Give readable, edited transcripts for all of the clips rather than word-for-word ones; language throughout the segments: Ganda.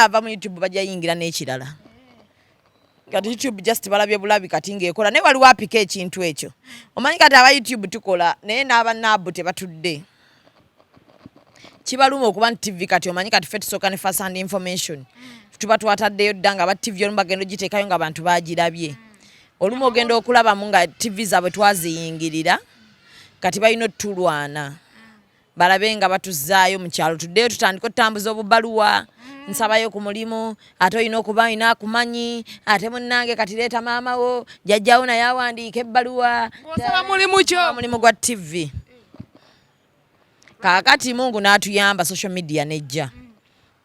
banaava mu YouTube bajja yingira n'ekirala kati YouTube just balabye bulabi kati ng'ekola naye waliwo apika ekintu ekyo omanyi kati aba YouTube tukola naye n'abanaabu tebatudde kibaluma okuba nti TV kati omanyi kati ffe tusooka ne first hand information tuba twataddeyo dda nga aba TV olumu bagenda ogiteekayo nga abantu baagirabye olumu ogenda okulabamu nga TV zaabwe twaziyingirira kati balina otulwana balabe nga batuzaayo mu kyalo tuddeyo tutandika otutambuza obubaluwa nsabayo ku mulimu ate olina okuba olina akumanyi ate munnange kati leeta maama wo jjajjawo naye awandiika ebbaluwa osaba mulimu kyo mulimu gwa TV kaakati Mungu n'atuyamba social media nejja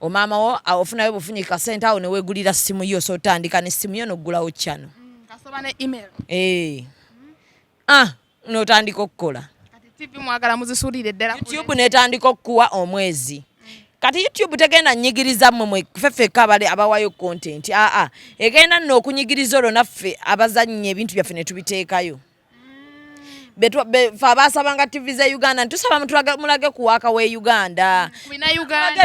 omama wo ofunayo bufunyika sente awo ne weegulira simu yo so otandika n'essimu yo n'oggulawo channel kasoba ne email n'otandika okukola kati TV mwagala muzisuulire ddala YouTube n'etandika okukuwa omwezi kati YouTube tegenda nyigiriza mmwe ffeffeka abawayo content egenda nno okunyigiriza olwo naffe abazannyi ebintu byaffe ne tubiteekayo fe abaasabanga TV ze Uganda ntusaba mulage ku waaka w'e Uganda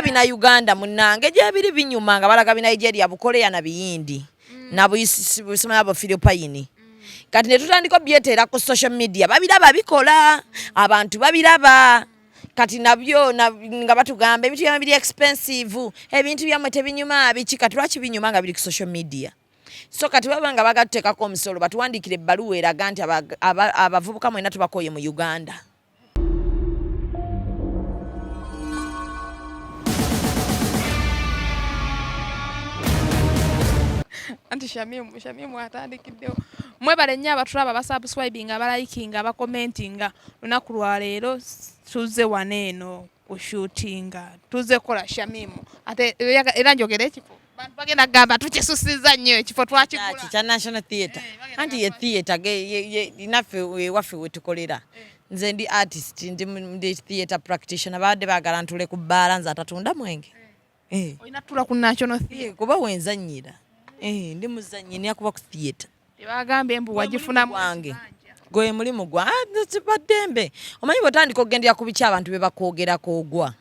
bina Uganda munnange gyebiri binyuma nga balaga bi Nigeria Bukoleya na biyindi nabusima abo Philippine kati ne tutandika obyeteera ku social media babiraba bikola abantu babiraba kati nabyo nga batugamba ebintu byamwe biri expensive ebintu byamwe tebinyuma biki kati lwaki binyuma nga biri ku social media so kati babanga bagatuteekako omusolo batuwandiikira ebbaluwa eraga nti abavubuka mwena tubakoye mu Uganda anti Shamimu atandikiddewo mwebale nnyo abatulaba abasubscribinga abalikinga abakomentinga lunaku lwa leero tuzze wano eno kushutinga tuzze kukola Shamimu ate era njogera ekifo bantu bagenda gamba tukisusiza nnyo ekifo twakigula kya National Theatre anti ye theatre inaffe waffe wetukolera nze ndi artist ndi theatre practitioner baadde baagala ntule ku bbaala nze atatunda mwenge olina tutula ku National Theatre kuba wenzanyira ndi muzannyi niyakuba ku theatre tebagambye embu wagifunamu wange gwe mulimu gwa sibaddembe omanyi bw'otandika okugendera ku biki abantu be bakwogerako ogwa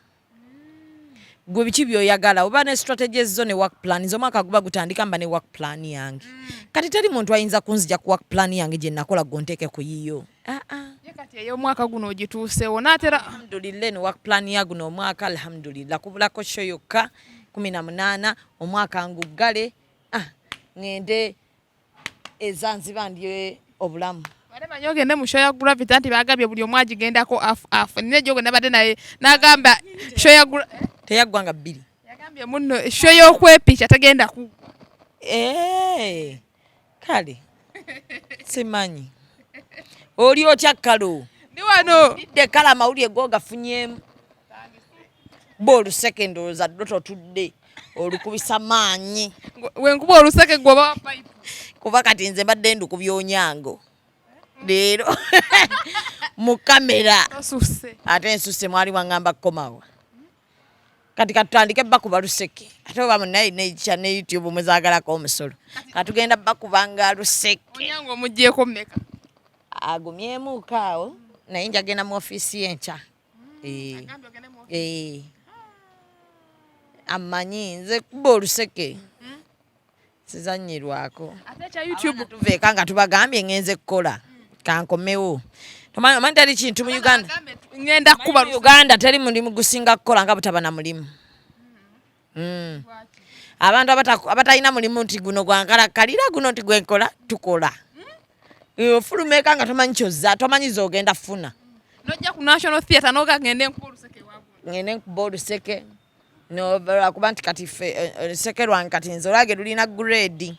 gwe biki by'oyagala oba ne strategies zo ne work plan z'omwaka guba gutandika mba ne work plan yange kati teri muntu ayinza kunzija ku work plan yange gye nakola gonteeke ku yiyo kati ey'omwaka guno ogituusewo naatera alhamdulillah ne work plan ya guno omwaka alhamdulillah kubulako show yokka 18 omwaka nguggale ngende ezanziba ndye obulamu bale banyogende mu show ya Gravity anti bagambye buli omu agigendako afu nine jogo nabadde naye n'agamba show ya teyaggwanga 2 yagambye munno show y'okwepicha tagenda ku kale simanyi oli otya kalo ndi wano dde kala amawulire go gafunyemu boluseke ndowooza ddoto tudde olukubisa maanyi wenkuba oluseke gwoba wa pipe kuba kati nze mbadde ndukubya onyango leero mu kamera ate ensuse mwali wangamba kukomawa kati katutandike bakuba luseke ate oba munaye nekya ne YouTube mwezaagalako omusolo katugenda bakubanga luseke onyango omuggyeko mmeka agumyemuuko awo naye njagenda mu ofiisi yenkya amanyi nze kuba oluseke sizanyirwako tuveeka nga tubagambye ngenze kukola kankomewo tomanyi teri kintu mu ngenda kuba Uganda teri mulimu gusinga kukola nga butaba na mulimu abantu abatalina mulimu nti guno gwankalakalira guno nti gwenkola tukola ofulumeka nga tomanyi kyozza tomanyi zogenda funa nojja ku National Theatre noga ngende nkuba oluseke waggulu ngende nkuba oluseke kuba nti kati oluseke lwange kati nze olwage lulina grade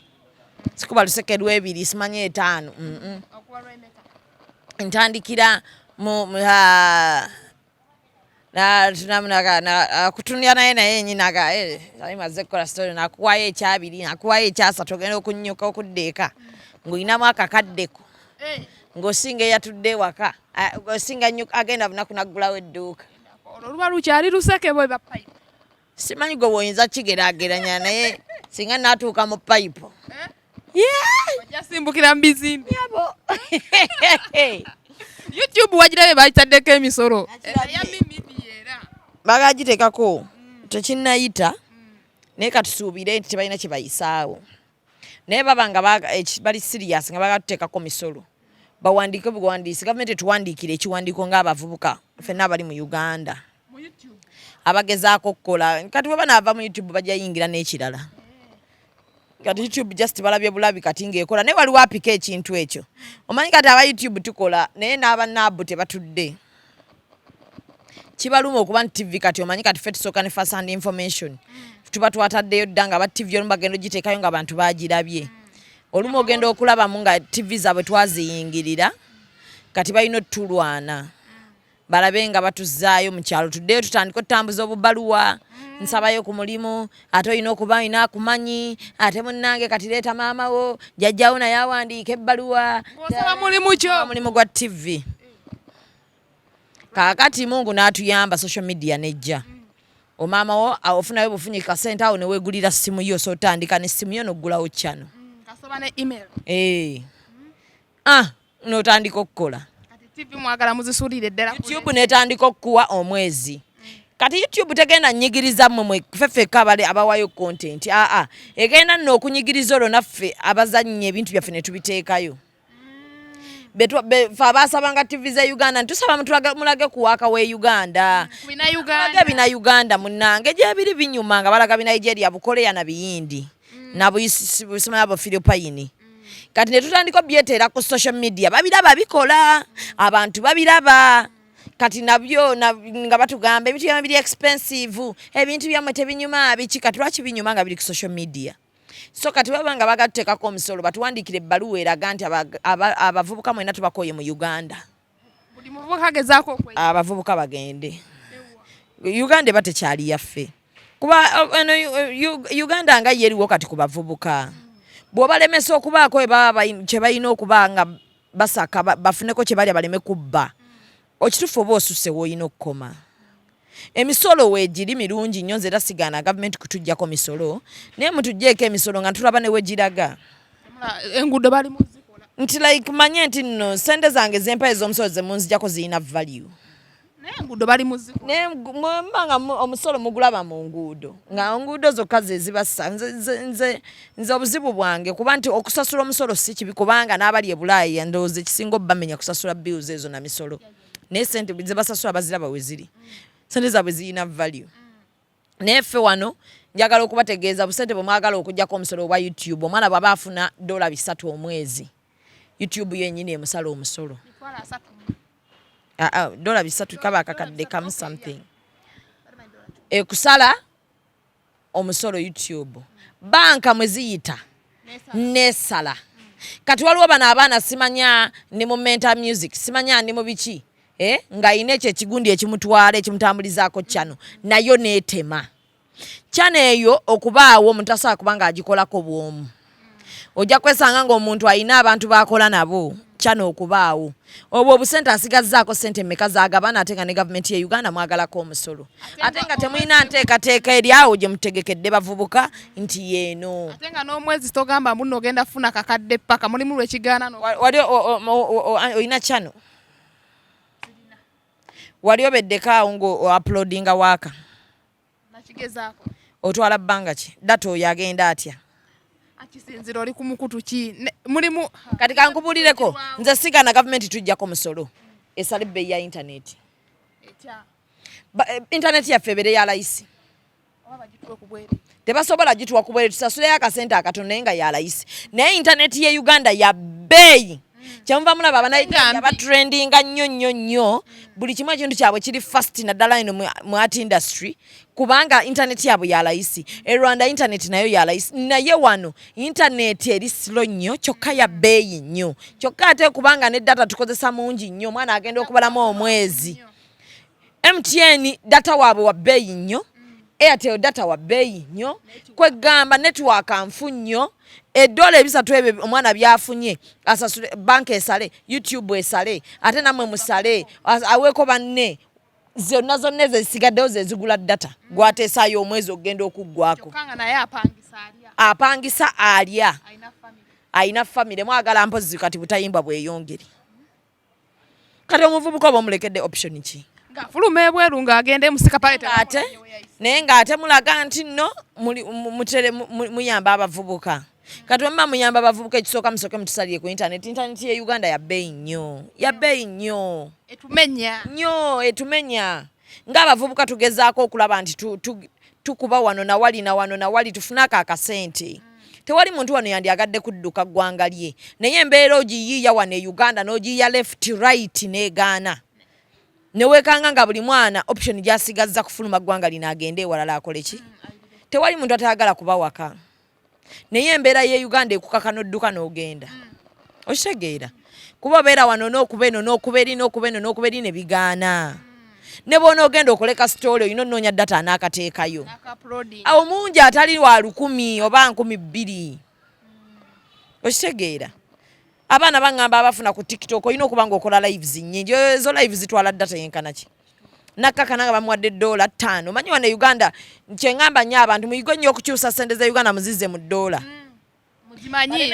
sikuba luseke lw'ebiri simanyi 5 ntandikira kutunira naye nyinaga maze kukola story nakuwayo ekyabiri nakuwayo ekyasatu ogenda okunnyuka okuddeeka ng'olinamu akakaddeko ng'osinga eyatudde waka ng'osinga agenda bunaku naggulawo edduuka oluba lukyali luseke bwe bapayipo simanyi gwe bw'oyinza kigeraageranya naye singa naatuuka mu payipo ojasimbukira mu bizimbe YouTube wagirabe bayitaddeko emisolo ya mimidi era bagagiteekako tekinnayita naye katusuubire nti tebalina kye bayisaawo naye baba nga bali serious nga bagatuteekako misolo bawandiike buwandiisi gavumenti etuwandiikire ekiwandiiko ng'abavubuka ffenna abali mu Uganda abagezaako okukola kati bwe banaava mu YouTube bajja yingira n'ekirala kati YouTube just balabye bulabi kati ng'ekola naye waliwo apika ekintu ekyo omanyi kati aba YouTube tukola naye n'abanaabu tebatudde kibaluma okuba nti TV kati omanyi kati ffe tusooka ne first hand information tuba twataddeyo dda nga aba TV olumu bagenda ogiteekayo nga abantu bagirabye olumu ogenda okulabamu nga TV zaabwe twaziyingirira kati balina otulwana balabe nga batuzaayo mu kyalo tuddeyo tutandika otutambuza obubaluwa nsabayo ku mulimu ate olina okuba olina akumanyi ate munnange kati leeta maama wo jjajjawo naye awandiika ebbaluwa mulimu gwa TV kaakati Mungu n'atuyamba social media nejja omama wo ofunayo bufunyika sente awo neweegulira simu yo so otandika n'essimu yo n'oggulawo channel kasoba ne email n'otandika okukola kati TV mwagala muzisuulire ddala YouTube n'etandika okukuwa omwezi kati YouTube tegenda nyigiriza mmwe ffeffekka abawayo content egenda nno okunyigiriza olwo naffe abazannyi ebintu byaffe ne tubiteekayo fe abaasabanga TV za Uganda ntusaba mulage kuwaaka we Uganda bina Uganda munnange gyebiri binyuma nga balaga Nigeria Bukoleya na biyindi na busimaya bo Philippine kati ne tutandika obyeteera ku social media babiraba bikola abantu babiraba kati nabyo nga batugamba ebintu byamwe biri expensive ebintu byamwe tebinyuma biki kati lwaki binyuma nga biri ku social media so kati babanga bagatuteekako omusolo batuwandiikira ebbaluwa eraga nti abavubuka mwena tubakoye mu Uganda buli muvubuka agezaako abavubuka bagende Uganda eba tekyali yaffe kuba Uganda nga yeriwo kati ku bavubuka bw'obalemesa okubaako kye balina okuba nga basaka bafuneko kye balya baleme kubba okituufu oba osusse w'olina okukoma emisolo weegiri mirungi nnyo nze era sigaana gavumenti kutuggyako misolo naye mutuggyeko emisolo nga ntulaba ne wegiraga enguudo bali muzikola nti like manye nti nno sente zange zempa ez'omusolo ze munzijjako zirina value naye enguudo bali muzikola naye mwembanga omusolo mugulaba mu nguudo nga nguudo zokka ze zibassa nze obuzibu bwange kuba nti okusasula omusolo si kibi kubanga n'abali e Bulaaya ndowooza ekisinga obbamenya kusasula bills ezo na misolo naye sente ze basasula baziraba we ziri sente zaabwe zirina value naye ffe wano njagala okubategeeza busente bwe mwagala okuggyako omusolo obwa YouTube omwana bw'aba afuna $300 omwezi YouTube yennyini emusala omusolo $300 kaba akakadde kamu something ekusala omusolo YouTube banka mwe ziyita nesala kati waliwo bano abaana simanya ni mu mental music simanya ni mu biki nga ayina ekyo ekigundi ekimutwala ekimutambulizaako channel nayo neetema channel eyo okubaawo omuntu asobola kubanga agikolako bwomu ojja kwesanga ng'omuntu ayina abantu bakola nabo channel okubaawo obwo obusente asigazzaako sente mmeka zagabana ate nga ne gavumenti ye Uganda mwagalako omusolo ate nga temulina nteekateeka eri awo gye mutegekedde bavubuka nti yeeno ate nga n'omwezi togamba muno ogenda funa kakadde paka mulimu lwekigaana wali olina channel wali obeddeko awo ng'ouploadinga waaka nakigezaako otwala bbanga ki data oyo agenda atya akisinzira oli ku mukutu ki mulimu kati kankubulireko nze sigana gavumenti tujjako musolo esala ebbeeyi ya intaneti intaneti yaffe ebere ya layisi tebasobola gituwa ku bwere tusasuleyo akasente akatono naye nga ya layisi naye intaneti ye Uganda ya bbeeyi kyamuva mulaba abanayiga batrendinga nnyo buli kimu ekintu kyabwe kiri fast naddala ino mu art industry kubanga intaneti yabwe ya layisi Rwanda intaneti nayo ya layisi naye wano intaneti eri slow nnyo kyokka ya bbeeyi nnyo kyokka ate kubanga ne data tukozesa mungi nnyo omwana agenda okubalamu omwezi MTN data waabwe wa bbeeyi nnyo Airtel data wa bbeeyi nnyo kwegamba network nfu nnyo $3 ebyo omwana byafunye asasule banka esale YouTube esale ate namwe musale aweeko banne zonna zesigaddewo zezigula data gwateesaayo omwezi ogenda okuggwako apangisa alya ayina famire mwagala mpozi kati butayimbwa bweyongere kati omuvubuka oba omulekedde option ki nga fuluma ebweru nga agende musika palete ate naye ng'ate mulaga nti nno muyamba abavubuka kati wemma muyamba abavubuka ekisooka musooke mutusalire ku intaneti ye Uganda yabbeeyi nnyo etumenya ng'abavubuka tugezaako okulaba nti tukuba wano na wali tufunako akasente tewali muntu wano yandyagadde kudduka ggwanga lye naye embeera ogiyiiya wano e Uganda n'ogiyiiya left right n'egaana newekanga nga buli mwana option gy'asigazza kufuluma ggwanga lino agende ewalala akole ki tewali muntu atayagala kuba waka naye embeera ye Uganda ekukaka n'odduka n'ogenda okitegeera kuba obeera wano n'okuba eri ne bigaana ne bw'ona ogenda okoleka sitooli olina onnoonya data anaakateekayo awo mungi atali wa 1,000 oba 2,000 okitegeera abaana baŋŋamba abafuna ku TikTok olina okuba ng'okola lives nnyingi ezo lives zitwala data yenkana ki nakkakana nga bamuwadde $5 omanyi wano e Uganda kyeŋŋamba nnyo abantu muyige nnyo okukyusa ssente za Uganda muzizze mu $.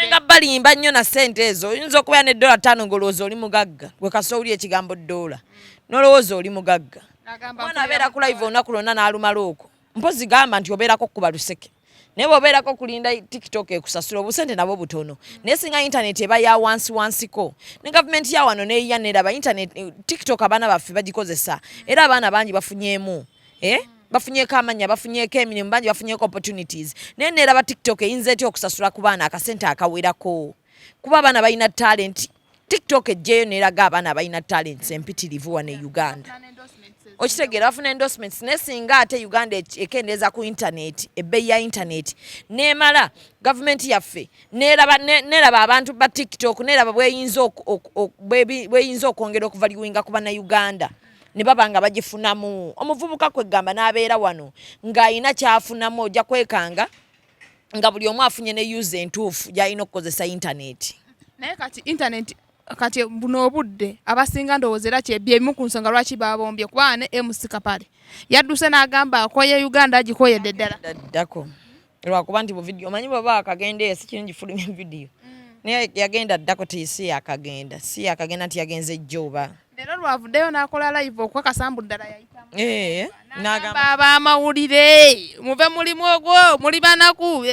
Nga balimba nnyo na ssente ezo oyinza okubeera ne $5 ng'olowooza oli mugagga gwe kasita owulira ekigambo $. Nolowooza oli mugagga mwana abeera ku live olunaku lwonna n'alumala okwo mpozi gamba nti obeerako okukuba luseke naye bw'obeerako okulinda TikTok ekusasula obusente nabwo butono naye singa intaneti eba ya wansiko ne gavumenti ya wano neeyiya neraba intaneti TikTok abaana baffe bagikozesa era abaana bangi bafunyeemu bafunyeeko amanya bafunyeeko emirimu bangi bafunyeeko opportunities naye neraba TikTok eyinza etya okusasula ku baana akasente akawerako kuba abaana balina talent TikTok ejjeyo neraga abaana balina talents empitirivu wano e Uganda okitegeera bafuna endorsements naye singa ate Uganda ekendeeza ku internet ebbeeyi ya internet nemala gavumenti yaffe neraba abantu ba TikTok neraba bweyinza okwongera okuvaliwinga ku bannayuganda ne baba nga bagifunamu omuvubuka kwegamba n'abeera wano ng'ayina kyafunamu ojja kwekanga nga buli omu afunye ne use entuufu gy'alina okukozesa internet naye kati internet kati buno obudde abasinga ndowooza era byebimu ku nsonga lwaki babombye kuba ne MC Kapale yadduse n'agamba akoye Uganda agikoyedde ddala ddako lwakuba nti bu video omanyi bw'oba akagenda si kirungi fulumya video naye yagenda ddako si yakagenda nti yagenze ejjoba leero lwavuddeyo n'akola live okwekasamba ddala yayitamu n'agamba ab'amawulire muve mulimu ogwo muli banaku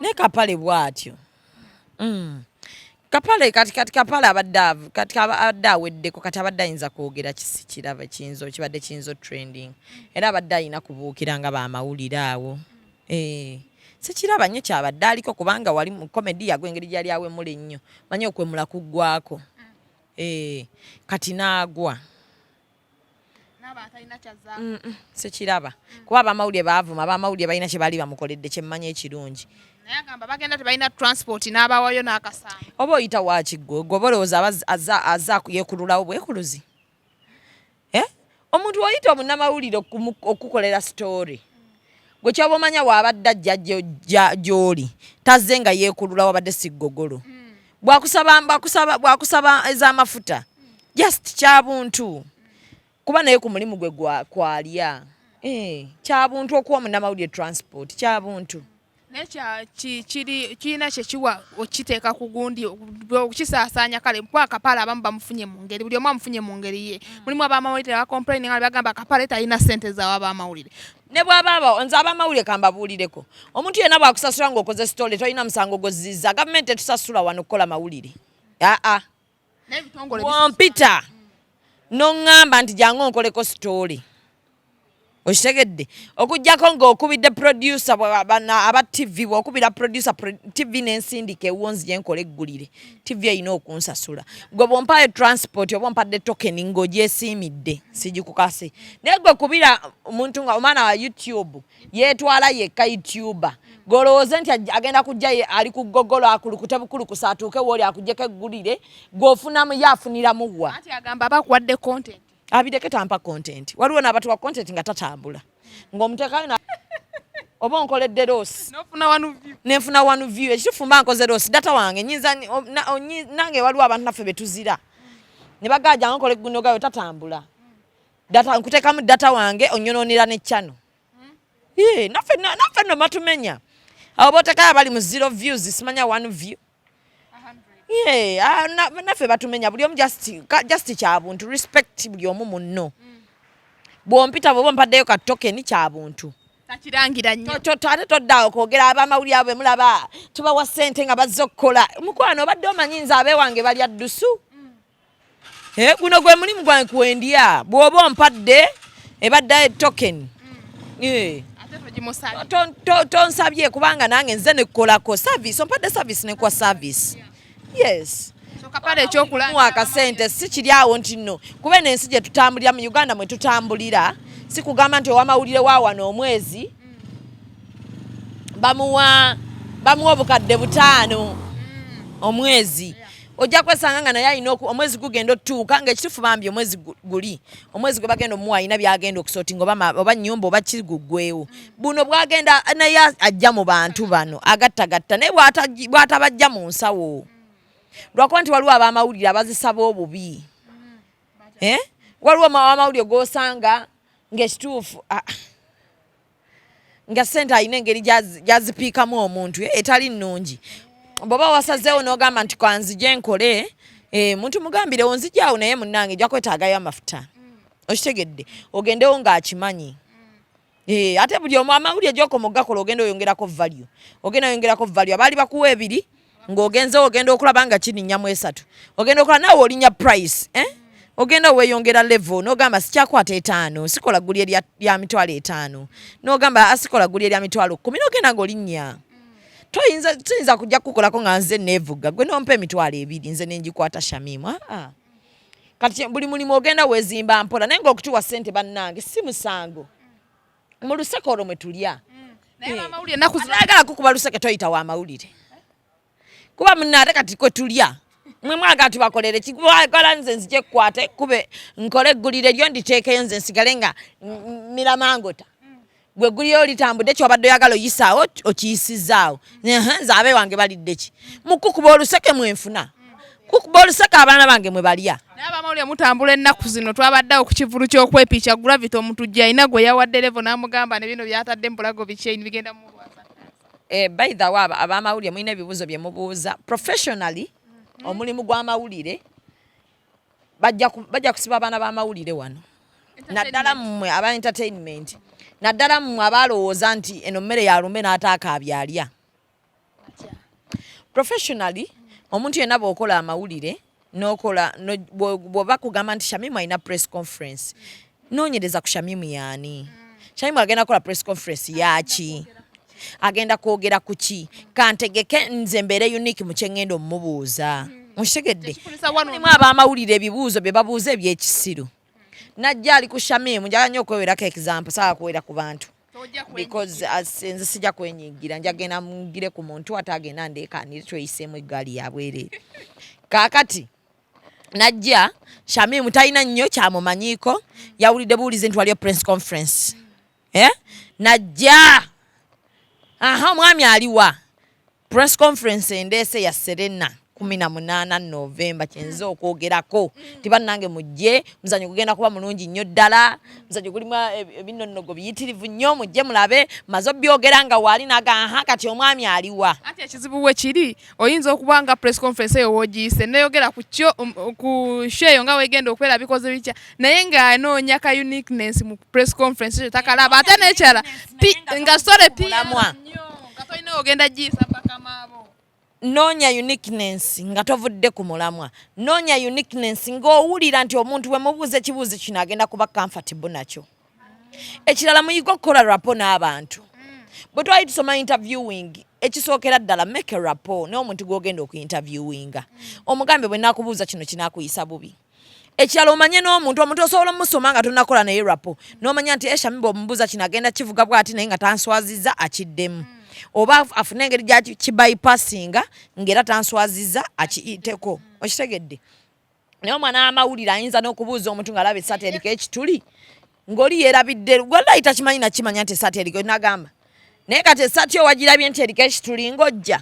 ne Kapale bw'atyo Kapale kati Kapale abadde aweddeko kati abadde ayinza kwogera kiraba kibadde kiyinza trending era abadde alina kubuukira nga bamawulire awo sikiraba nnyo kyabadde aliko kubanga wali mu komedi yagwe engeri gyali awemula ennyo manyi okwemula kuggwako kati n'agwa sikiraba kuba abamawulire baavuma abamawulire balina kye baali bamukoledde kyemmanyi ekirungi naye agamba bagenda tebalina transport n'abawayo n'akasamba oba oyita wakiggo gwe olowooza azza yeekululawo bwekuluzi omuntu oyita omunnamawulire okukolera story gwe kyoba omanya waabadde ajja gy'oli tazze nga yeekululawo abadde siggogolo bwakusaba ez'amafuta just kyabuntu kuba naye ku mulimu gwe kwalya kyabuntu okuwa omunnamawulire transport kyabuntu kirina kyekiwa okiteeka ku gundi okukisaasaanya kale kuba Kapale abamu bamufunye mu ngeri buli omu amufunye mu ngeri ye mulimu ab'amawulire bakomplaining nga bagamba Kapale talina ssente zaawe ab'amawulire ne bw'aba nze ab'amawulire kambabuulireko omuntu yenna bw'akusasula ng'okoze story tolina musango gozizza gavumenti etusasula wano okukola mawulire wompita n'oŋŋamba nti jangu onkoleko story okitegedde okujjako ng'okubidde producer aba TV bw'okubira producer TV n'ensindika ewonzi gye nkola eggulire TV erina okunsasula gwe bw'ompayo transport oba ompadde token ng'ogyesiimidde sigikukase naye gwe kubira omuntu nga omwana wa YouTube yeetwala yekka YouTuber golowooze nti agenda kujja ali ku ggogolo akulukute bukulukusa atuuke wooli akuggyeko eggulire gw'ofunamu ye afuniramu wa anti agamba bakuwadde content abideke tampa content waliwo n'abatuwa content nga tatambula ng'omuteekayo oba onkoledde loosi nenfuna one view ekitufu mba nkoze loosi data wange nyinza nange waliwo abantu naffe betuzira ne bagajja nga nkola eggundo gayo tatambula data nkuteekamu data wange onyonoonera ne channel naffe nno batumenya abo bootekayo abali mu 0 views simanya one view naffe batumenya buli omu just kyabuntu respect buli omu munno bwompita bwe mpaddeyo ka token kyabuntu takirangira nnyo ate toddaawo kwogera abamawulire abo mulaba tubawa ssente nga bazze okukola mukwano obadde omanyi nze abeewange balya ddusu guno gwe mulimu gwange kwendya bw'oba ompadde ebaddayo token tonsabye kubanga nange nze nekkolako service ompadde service nekuwa service yes kapale ekyokulanga akasente si kiri awo nti nno kuba n'ensi gye tutambulira mu Uganda mwe tutambulira si kugamba nti owamawulire wa wano omwezi bamuwa obukadde 5 omwezi ojja kwesanga nga naye alina omwezi gugenda otuuka ng'ekituufu bambi omwezi gwe bagenda omuwa alina byagenda okusootinga oba nnyumba oba kiguggwewo buno bwagenda naye ajja mu bantu bano agattagatta naye bw'atabajja mu nsawo lwakuba nti waliwo abamawulire abazisaba obubi waliwo amawulire g'osanga ng'ekituufu nga ssente alina engeri gyazipiikamu omuntu etali nnungi bw'oba wasazeewo n'ogamba nti kanzije nkole muntu mugambirewo nzijaawo naye munnange ejja kwetaagayo amafuta okitegedde ogendewo ng'akimanyi ate buli omu amawulire gy'okoma ogakola ogenda oyongerako value abaali bakuwa 2 ng'ogenzewo ogenda okulaba nga kirinnya 3 ogenda okola naawe olinnya price ogenda weeyongera level n'ogamba sikyakwata 5 sikola gguli lya mitwalo 5 n'ogamba asikola gguli lya mitwalo 10 n'ogenda ng'olinnya tuyinza kujja kukolako nga nze neevuga gwe nompa emitwalo 2 nze nengikwata shamimu kati buli mulimu ogenda weezimba mpola naye ng'okutuwa ssente bannange si musango mu luseke olwo mwe tulya ayagala kukuba luseke toyita wa mawulire kuba munnaate kati kwe tulya mwe mwagala tubakolere kigwagala nze nzije kukwate kube nkole eggulire lyo nditeekeyo nze nsigale nga miramangota gwe gulyo litambudde kyobadde oyagala oyisaawo okiyisizaawo nze abe wange balidde ki mukukuba oluseke mwenfuna kukuba oluseke abaana bange mwe balya naye abamawulire mutambula ennaku zino twabaddeawo ku kivulu ky'okwepiikya gravity omuntu gy'alina gwe yawadde levo n'amugamba ne bino byatadde mu bulago bikyeni bigenda mu by the way abamawulire mulina ebibuuzo bye mubuuza professionally omulimu gw'amawulire bajja kusiba abaana b'amawulire wano naddala mmwe aba entertainment naddala mmwe abalowooza nti eno mmere ya lumbe n'ataaka abyalya professionally omuntu yenna bw'okola amawulire n'okola bw'oba kugamba nti Shamimu alina press conference noonyereza ku Shamimu yaani Shamimu agenda kukola press conference yaki agenda kwogera ku ki kantegeke nze mbeere unique mu kye ngenda omubuuza mukitegedde mulimu abamawulire ebibuuzo bye babuuza ebyekisiru najja ali ku Shamimu njagala nnyo okwewerako example sawa kuwera ku bantu because nze sijja kwenyigira njagenda mugire ku muntu ate agenda ndeekanire tweyiseemu eggaali yabwerere kaakati najja Shamimu talina nnyo kyamumanyiiko yawulidde buwulize nti waliyo press conference najja omwami aliwa press conference endeese ya Serena 18 November kyenza okwogerako tibannange mujje muzanyo kugenda kuba mulungi nnyo ddala muzanyo gulimu ebinnonogo biyitirivu nnyo mujje mulabe maze byogera nga wali naga kati omwami aliwa ati ekizibu we kiri oyinza okubanga press conference eyo wogiyise neyogera ku sheyo nga wegenda okwera bikoze bicha naye nga anoonya ka uniqueness mu press conference eyo takalaba ate nekyala nga sore mulamwa katoyina ogenda giyisa bakamaabo noonya uniqueness nga tovudde ku mulamwa noonya uniqueness ng'owulira nti omuntu we mubuuza ekibuuzo kino agenda kuba comfortable nakyo ekirala muyiga okukola rapport n'abantu bwe twali tusoma interviewing ekisookera ddala make a rapport n'omuntu gw'ogenda okuinterviewinga omugambe bwe naakubuuza kino kinaakuyisa bubi ekirala omanye n'omuntu osobola omusoma nga tonakola naye rapport n'omanya nti Shamimu omubuuza kino agenda kivuga bw'ati naye nga tanswazizza akiddemu oba afuna engeri gy'akibypassinga ng'era tanswaziza akiyiteko okitegedde naye omwana w'amawulire ayinza n'okubuuza omuntu ng'alaba essaati eriko ekituli ng'oli yeerabidde gwalla takimanyi nakimanya nti essaati eriko nagamba naye kati essaati owagirabye nti eriko ekituli ng'ojja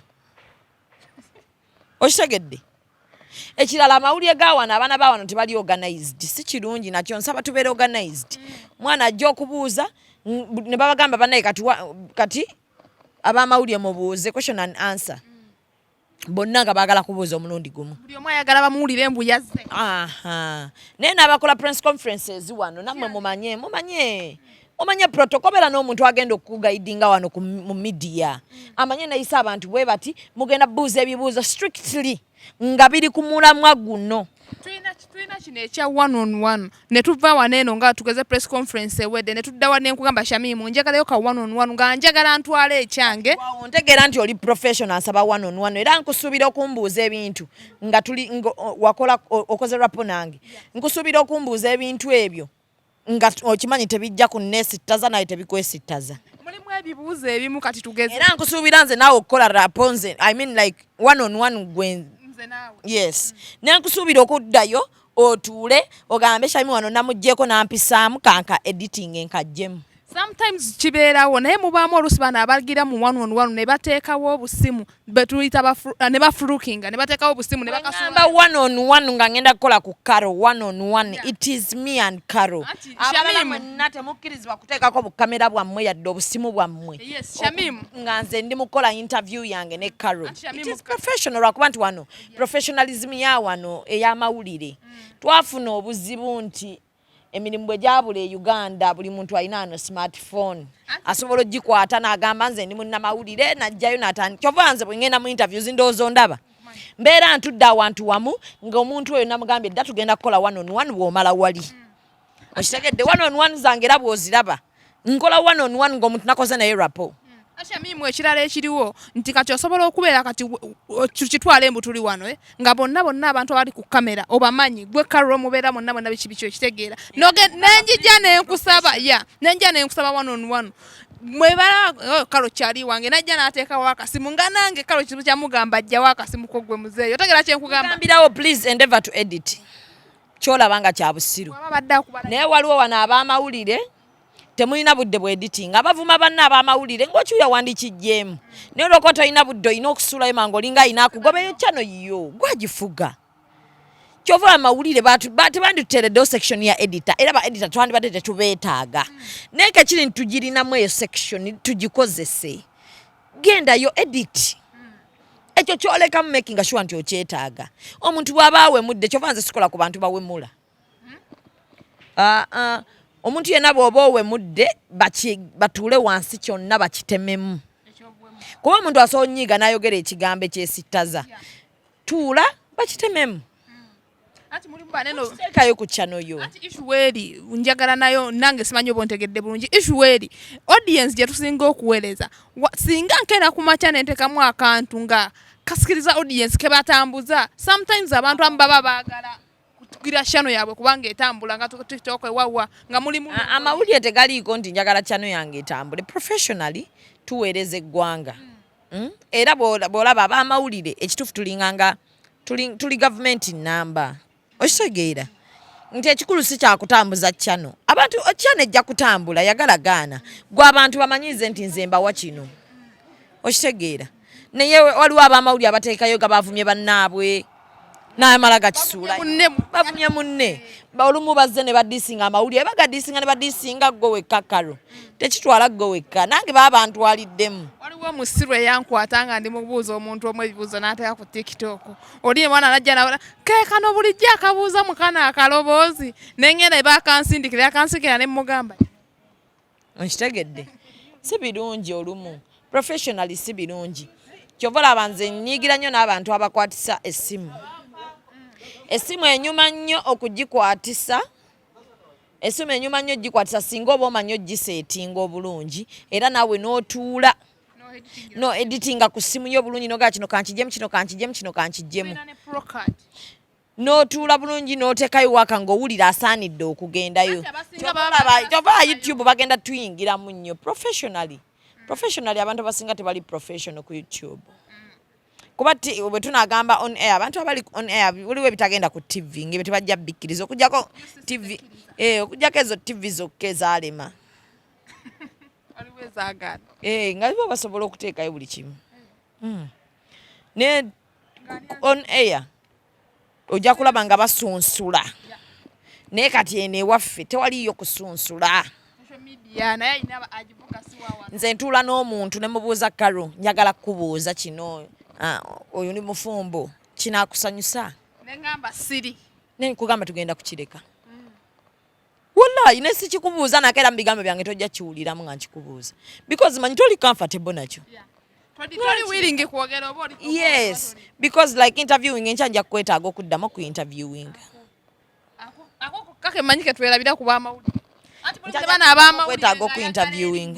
okitegedde ekirala amawulire ga wano abaana ba wano tebali organized si kirungi nakyo nsaba tubeere organized mwana ajja okubuuza ne babagamba bannaye kati abamawulire mubuuze question and answer bonna nga baagala kubuuza omulundi gumu. Buli omu ayagala bamuwulire embuyazze. Naye n'abakola press conferences wano nammwe omanye protocol beera n'omuntu agenda okuguidinga wano mu media amanye nayisa abantu bwe bati mugenda buuza ebibuuzo strictly nga biri ku mulamwa guno. Tulina kino ekya one on one ne tuva wano eno nga tugeze press conference ewedde ne tudda wano nkugamba Shamimu njagalayo ka one on one nga njagala ntwala ekyange. Ntegeera nti oli professional nsaba one on one era nkusuubira okumbuuza ebintu nga tuli wakola okoze rapo nange nkusuubira okumbuuza ebintu ebyo nga okimanyi tebijja kunnesittaza naye tebikwesittaza. Mulimu ebibuuzo ebimu kati tugeze era nkusuubira nze naawe okukola rapo nze I mean like one on one gwe yes nenkusuubira okuddayo otuule ogambe Shamimu wano namuggyeko nampisaamu kanka editing enkajjemu. Sometimes kibeerawo naye mubaamu oluusi bano abagira mu one on one ne bateekawo obusimu betuyita ne bafulukinga ne bateekawo obusimu ne bakasamba one on one nga ngenda kukola ku Karo one on one it is me and Karo. Shamimu nate mukkirizibwa kuteekako bukamera bwammwe yadde obusimu bwammwe. Yes Shamimu nga nze ndi mukola interview yange ne Karo. It is professional lwakuba nti wano professionalism ya wano ey'amawulire twafuna obuzibu nti emirimu bwe gyabula e Uganda buli muntu alina ano smartphone asobola ogikwata n'agamba nze ndi munnamawulire najjayo n'atandika kyova nze bwe ngenda mu interviews ndowooza ndaba mbeera ntudde awantu wamu ng'omuntu oyo namugambye dda tugenda kukola one on one bw'omala wali okitegedde one on one zange era bw'oziraba nkola one on one ng'omuntu nakoze naye rapo. Shamimu ekirala ekiriwo nti kati osobola okubeera kati kitwala embu tuli wano nga bonna abantu abali ku kamera obamanyi gwe Karo mubeera bonna biki biki ekitegeera nenjija nenkusaba one on one mwebala Karo kyali wange najja n'ateekawo akasimu nga nange Karo kizibu kyamugamba ajjawo akasimu ko gwe muzeeyo otegeera kyenkugamba gambirawo please endeavour to edit kyolaba nga kya busiru naye waliwo wano ab'amawulire temulina budde bwe editing abavuma banna ab'amawulire ng'okyuya wandikijjeemu naye olwokuba tolina budde olina okusuulayo mangu olinga alina akugobayo kyano yo gwagifuga kyova amawulire tebandituteereddewo section ya editor era ba editor twandibadde tetubeetaaga naye kekiri ntugirinamu eyo section tugikozese gendayo edit ekyo kyolekamu making sure nti okyetaaga omuntu bw'aba awemudde kyova nze sikola ku bantu bawemula omuntu yenna bw'oba owemudde batuule wansi kyonna bakitememu kuba omuntu asobola onnyiiga n'ayogera ekigambo ekyesittaza tuula bakitememu teekayo ku kyano yo. Issue eri njagala nayo nange simanyi oba ontegedde bulungi issue eri audience gye tusinga okuweereza singa nkeera ku makya nenteekamu akantu nga kasikiriza audience ke batambuza sometimes abantu amu baba baagala kugira chano yabwe kubanga etambula nga TikTok ewawa nga mulimu amawulire tegaliiko nti njagala chano yange etambule professionally tuweereza eggwanga era bw'olaba ab'amawulire ekituufu tulinganga tuli government namba okitegeera nti ekikulu si kyakutambuza chano abantu chano ejja kutambula yagalagaana gwe abantu bamanyize nti nze mbawa kino okitegeera naye waliwo ab'amawulire abateekayo nga bavumye bannaabwe n'amala gakisuula bavumye munne olumu bazze ne badiisinga amawulire bagadiisinga ne badiisinga gwe wekka Karo tekitwala gwe wekka nange baba bantwaliddemu. Waliwo musiru eyankwata nga ndi mubuuza omuntu omu ebibuuzo n'ateeka ku TikTok oli mwana najja nawola keekano bulijjo akabuuza mukana akaloboozi nengenda ebakansindikira akansikira ne mugamba nkitegedde si birungi olumu professionally si birungi kyova olaba nze nnyiigira nnyo n'abantu abakwatisa essimu enyuma nnyo okugikwatisa singa oba omanyi ogiseetinga obulungi era naawe n'otuula no editinga ku ssimu yo bulungi nogaa kino kankijjemu n'otuula bulungi n'oteekayo waka ng'owulira asaanidde okugendayo kyova YouTube bagenda tuyingiramu nnyo professionally abantu abasinga tebali professional ku YouTube kuba bwe tunagamba on air abantu abali on air buliwe bitagenda ku TV ngebe tebajja bikkiriza okujjako TV okujjako ezo TV zokka ezaalema nga libo basobola okuteekayo buli kimu ne on air ojja kulaba nga basunsula naye kati eno ewaffe tewaliyo kusunsula nze ntuula n'omuntu ne mubuuza Karo njagala kukubuuza kino oyo ni mufumbo kinakusanyusa nengamba siri nekugamba tugenda kukireka wallahi nesi kikubuuza nakera mu bigambo byange tojja kiwuliramu nga nkikubuuza because manyi toli comfortable nakyo toli willing kwogera oba oli yes because like interviewing enkya nja kwetaaga okuddamu ku interviewing ako kake manyike twerabira ku bamawulire ati police bana abamawulire kwetaaga ku interviewing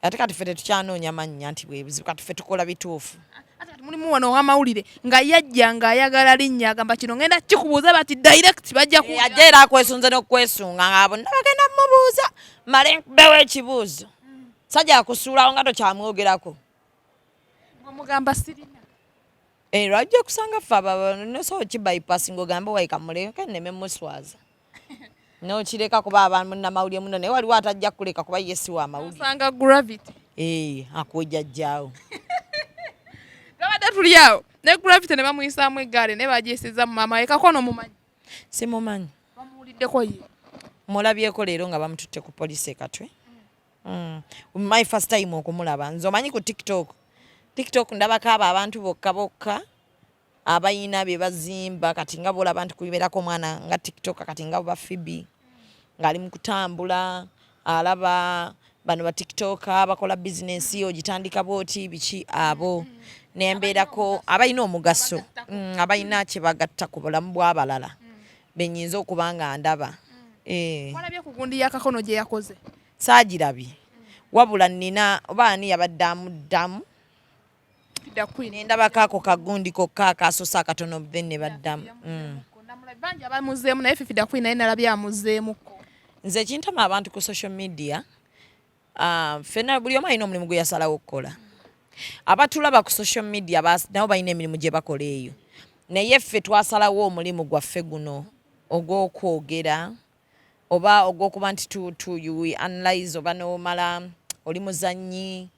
ate kati ffe tetukyanoonya mannya nti bwebuzibu kati ffe tukola bituufu ati mulimu wano owamawulire nga yajja nga ayagala linnya agamba kino ngenda kikubuuza bati direct bajja ajja era akwesunze n'okwesunga nga bonna bagenda mumubuuza male nkubewo ekibuuzo sajja akusuulawo nga tokyamwogerako omugamba sirina lwajja kusanga ffe nosobola kibypass ng'ogambe waikamuleke nneme muswaza n'okireka kuba abanamawulire muno naye waliwo atajja kuleka kuba ye si wa mawulire osanga gravity akwejjajjaawo gabadde tuli awo ne gravity ne bamuyisaamu eggaali ne bagyesiza mu maama ekakono mumanyi simumanyi bamuwuliddeko ye mulabyeko leero nga bamututte ku poliisi ekatwe my first time okumulaba nze omanyi ku tiktok ndabako abo abantu bokka bokka abayina bye bazimba kati nga bolaba nti kubeerako omwana nga tiktok kati nga buba fibi ng'ali mu kutambula alaba bano ba tiktok bakola bizinensi ogitandika booti biki abo nembeerako abalina omugaso abalina kye bagatta ku bulamu bw'abalala benyinza okuba nga ndaba walabye ku gundi y'akakono gye yakoze saagirabye wabula nnina oba ani yabadde amuddamu nendabako ako kagundi kokka akaasosa akatono then ne baddamu bangi abamuzeemu naye fifida kwina naye nalabye amuzeemuko nze ekintama abantu ku social media ffenna buli omu alina omulimu gwe yasalawo okukola abatulaba ku social media nabo balina emirimu gye bakola eyo naye ffe twasalawo omulimu gwaffe guno ogw'okwogera oba ogw'okuba nti you analyze oba n'omala oli muzannyi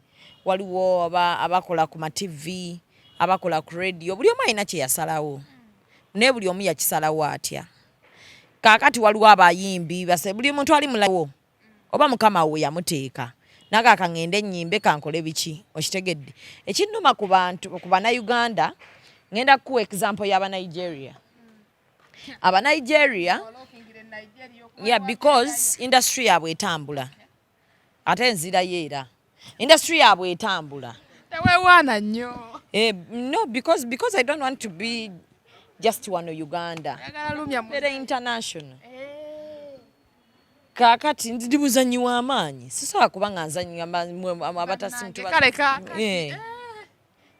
waliwo abakola ku ma-TV abakola ku radio buli omu alina kye yasalawo naye buli omu yakisalawo atya kaakati waliwo abayimbi buli muntu ali mulawo oba mukama we yamuteeka nagaaka ngende ennyimbe kankole biki okitegedde ekinnuma ku bannayuganda ngenda kuwa example y'abanigeria abanigeria because industry yaabwe etambula ate nzirayo era industry yaabwe etambula tewewaana nnyo no because I don't want to be just wano Uganda very international kaakati ndi muzannyi w'amaanyi sisobola kuba nga nzannyi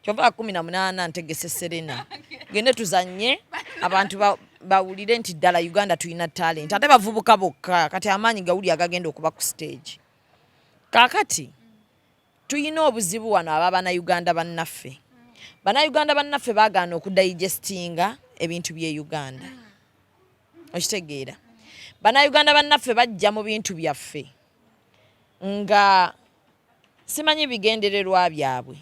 kyova 18 ntegese Serena gende tuzannye abantu bawulire nti ddala Uganda tulina talent ate bavubuka bokka kati amaanyi gawuli agagenda okuba ku stage kaakati tuyina obuzibu wano ab'Abannayuganda bannaffe Bannayuganda bannaffe baagaana okudigestinga ebintu by'e Uganda okitegeera Bannayuganda bannaffe bajja mu bintu byaffe nga simanyi bigendererwa byabwe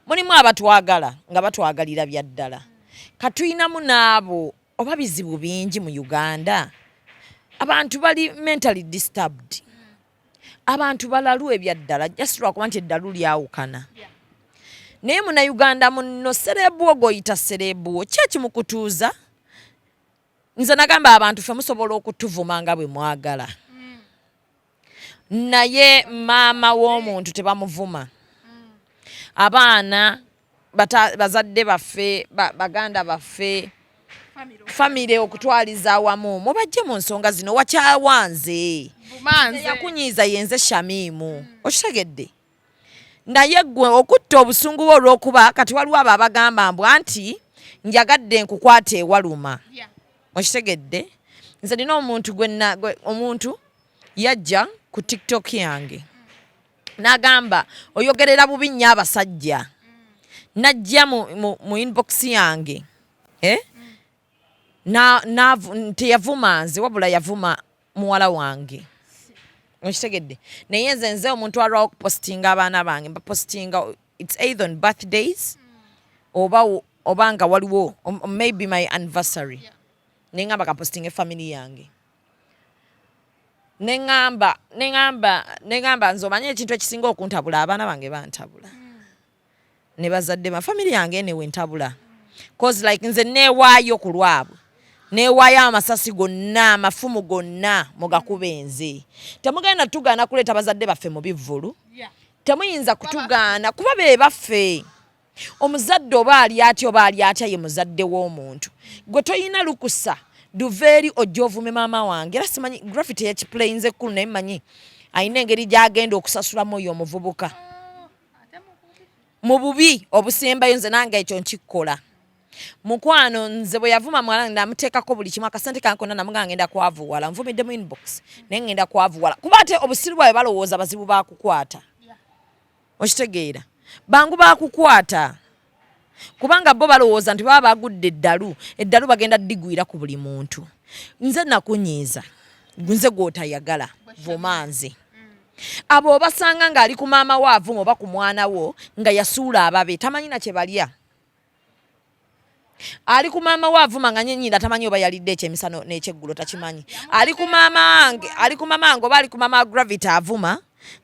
mulimu abatwagala nga batwagalira bya ddala katuyinamu n'abo oba bizibu bingi mu Uganda abantu bali mentally disturbed abantu balalu ebya ddala just lwakuba nti eddalu lyawukana naye Munnayuganda muno serebu ogoyita serebu kyekimukutuuza nze nagamba abantu ffe musobola okutuvuma nga bwe mwagala naye maama w'omuntu tebamuvuma abaana bazadde baffe baganda baffe famire okutwaliza awamu mubajje mu nsonga zino wakyawanze yakunyiiza yenze Shamimu okitegedde naye gwe okutta obusungu bwo olw'okuba kati waliwo abo abagamba mbwa nti njagadde nkukwata ewaluma okitegedde nze nina omuntu yajja ku TikTok yange n'agamba oyogerera bubi nnyo abasajja najja mu inbox yange teyavuma nze wabula yavuma muwala wange okitegedde naye nze omuntu alwawo okupostinga abaana bange mbapostinga it's either on birthdays oba nga waliwo maybe my anniversary nengamba kapostinga efamily yange nengamba nze omanye ekintu ekisinga okuntabula abaana bange bantabula ne bazadde ba family yange ne wentabula cause like nze neewaayo ku lwabwe neewaayo amasasi gonna amafumu gonna mugakubenze temugenda tugaana kuleeta bazadde baffe mu bivvulu temuyinza kutugaana kuba be baffe omuzadde oba ali atya oba ali atya ye muzadde w'omuntu gwe toyina lukusa duveeri ojja ovume maama wange era simanyi graffiti yakiplayinze ekkulu naye mmanyi ayina engeri gy'agenda okusasulamu oyo omuvubuka mu bubi obusembayo nze nange ekyo nkikkola mukwano nze bwe yavuma mwala ndamuteekako buli kimu akasente kankona namuga ngenda kwavuwala nvumidde mu inbox naye ngenda kwavuwala kuba ate obusiru bwawe balowooza bazibu bakukwata okitegeera bangu bakukwata kubanga bo balowooza nti baba bagudde eddalu bagenda digwira ku buli muntu nze nakunyiiza nze gw'otayagala vumanze abo obasanga ng'ali ku maama wo avuma oba ku mwana wo nga yasuula ababe tamanyi na kye balya ali ku maama wo avuma nga nyenyinda tamanyi oba yalidde ekyemisano n'ekyeggulo takimanyi ali ku maama wange oba ali ku maama wa Gravity avuma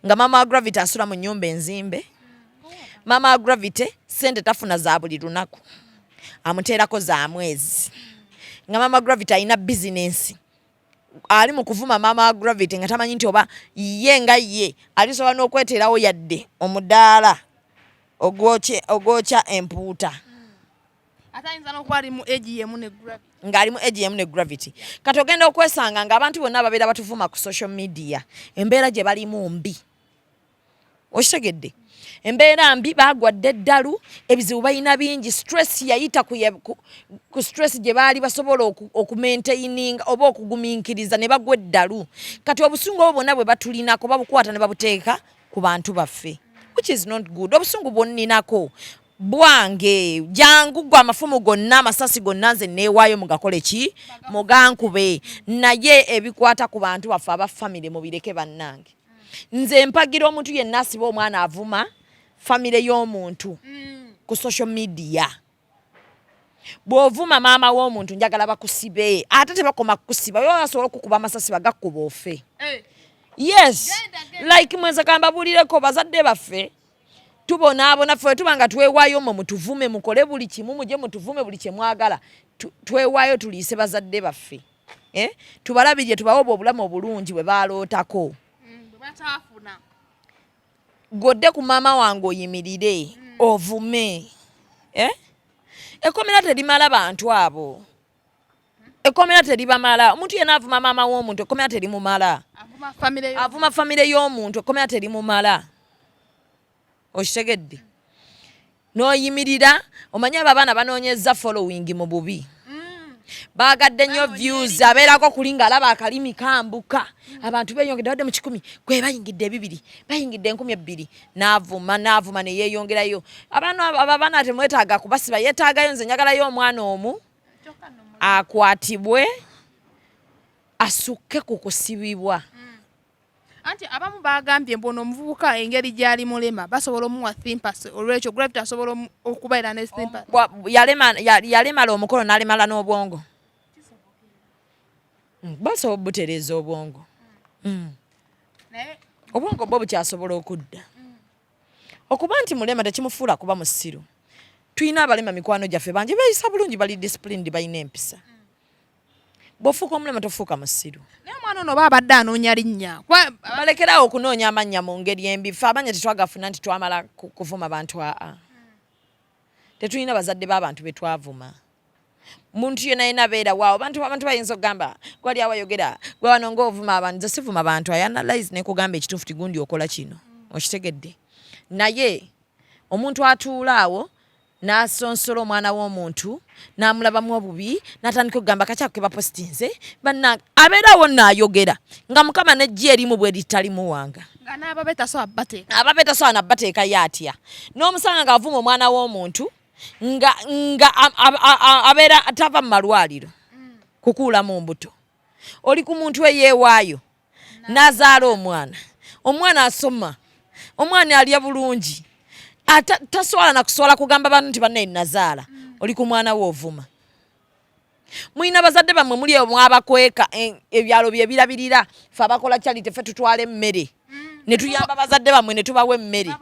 nga maama wa Gravity asula mu nnyumba enzimbe maama wa Gravity sente tafuna za buli lunaku amuteerako za mwezi nga maama wa Gravity alina bizinensi ali mu kuvuma maama wa Gravity nga tamanyi nti oba ye nga ye alisobola n'okweteerawo yadde omudaala ogwokya empuuta atayinza n'okuba ali mu AGM ne Gravity ng'ali mu AGM ne Gravity kati ogenda okwesanga ng'abantu bonna ababeera batuvuma ku social media embeera gye balimu mbi okitegedde embeera mbi bagwadde eddalu ebizibu balina bingi stress yayita ku stress gye baali basobola okumaintaininga oba okugumiikiriza ne bagwa eddalu kati obusungu obwo bwonna bwe batulinako babukwata ne babuteeka ku bantu baffe which is not good obusungu bwonninako bwange jangu gwa amafumu gonna amasasi gonna nze neewaayo mugakole ki mugankube naye ebikwata ku bantu baffe aba family mubireke bannange nze mpagira omuntu yenna asiba omwana avuma family y'omuntu ku social media bw'ovuma maama w'omuntu njagala bakusibe ate tebakoma kukusiba yo asobola okukuba amasasi bagakkuba ofe yes like mwenza kambabulireko bazadde baffe tubonaabona ffe tubanga twewaayo mu mutuvume mukole buli kimu muje mutuvume buli kye mwagala twewaayo tuliise bazadde baffe tubalabirye tubawe obulamu obulungi bwe baalootako godde ku maama wange oyimirire ovume ekkomera terimala bantu abo ekkomera teribamala omuntu yenna avuma maama w'omuntu ekkomera terimumala avuma famire y'omuntu ekkomera terimumala okitegedde n'oyimirira omanyi abo abaana banoonyeza following mu bubi bagadde nnyo views abeerako kuli ng'alaba akalimi kambuka abantu beeyongedde wadde mu 1,000 gwe bayingidde 2 bayingidde 2,000 n'avuma ne yeeyongerayo abaana temwetaaga kubasiba yeetaagayo nze njagalayo omwana omu akwatibwe asukke ku kusibibwa anti abamu bagambye mbono omuvubuka engeri gy'ali mulema basobola omuwa thimpasi olwekyo Gravity asobola okubeera ne thimpasi yalemala omukolo n'alemala n'obwongo basobola obutereeza obwongo obwongo bwo bukyasobola okudda okuba nti mulema tekimufuula kuba musiru tulina abalema mikwano gyaffe bangi beeyisa bulungi bali disciplined balina empisa bw'ofuuka omulema tofuuka musiru naye omwana ono oba abadde anoonya linnya balekerawo okunoonya amannya mu ngeri embi ffe amanya tetwagafuna nti twamala kuvuma bantu tetulina bazadde b'abantu be twavuma muntu yena yena beera waawo abantu bayinza okugamba gwali awayogera gwe wano ng'ovuma abantu nze sivuma bantu ayanalyze ne kugamba ekituufu tigundi okola kino okitegedde naye omuntu atuula awo n'asonsola omwana w'omuntu n'amulabamu obubi n'atandika okugamba kakyakuke bapositinze bannange abeerawo n'ayogera nga mukama n'ejja erimu bwe litalimuwanga ababeetasobola nabbateeka y'atya n'omusanga ng'avuma omwana w'omuntu nga abeera tava mu malwaliro kukuula mu mbuto oli ku muntu eyeewaayo n'azaala omwana asoma omwana alya bulungi tasobola nakusobola kugamba bantu nti bannaye nazaala oli ku mwana w'ovuma mulina bazadde bammwe muli omwabakweka ebyalo bye birabirira ffe abakola charity ffe tutwala emmere ne tuyamba bazadde bamwe ne tubawa emmere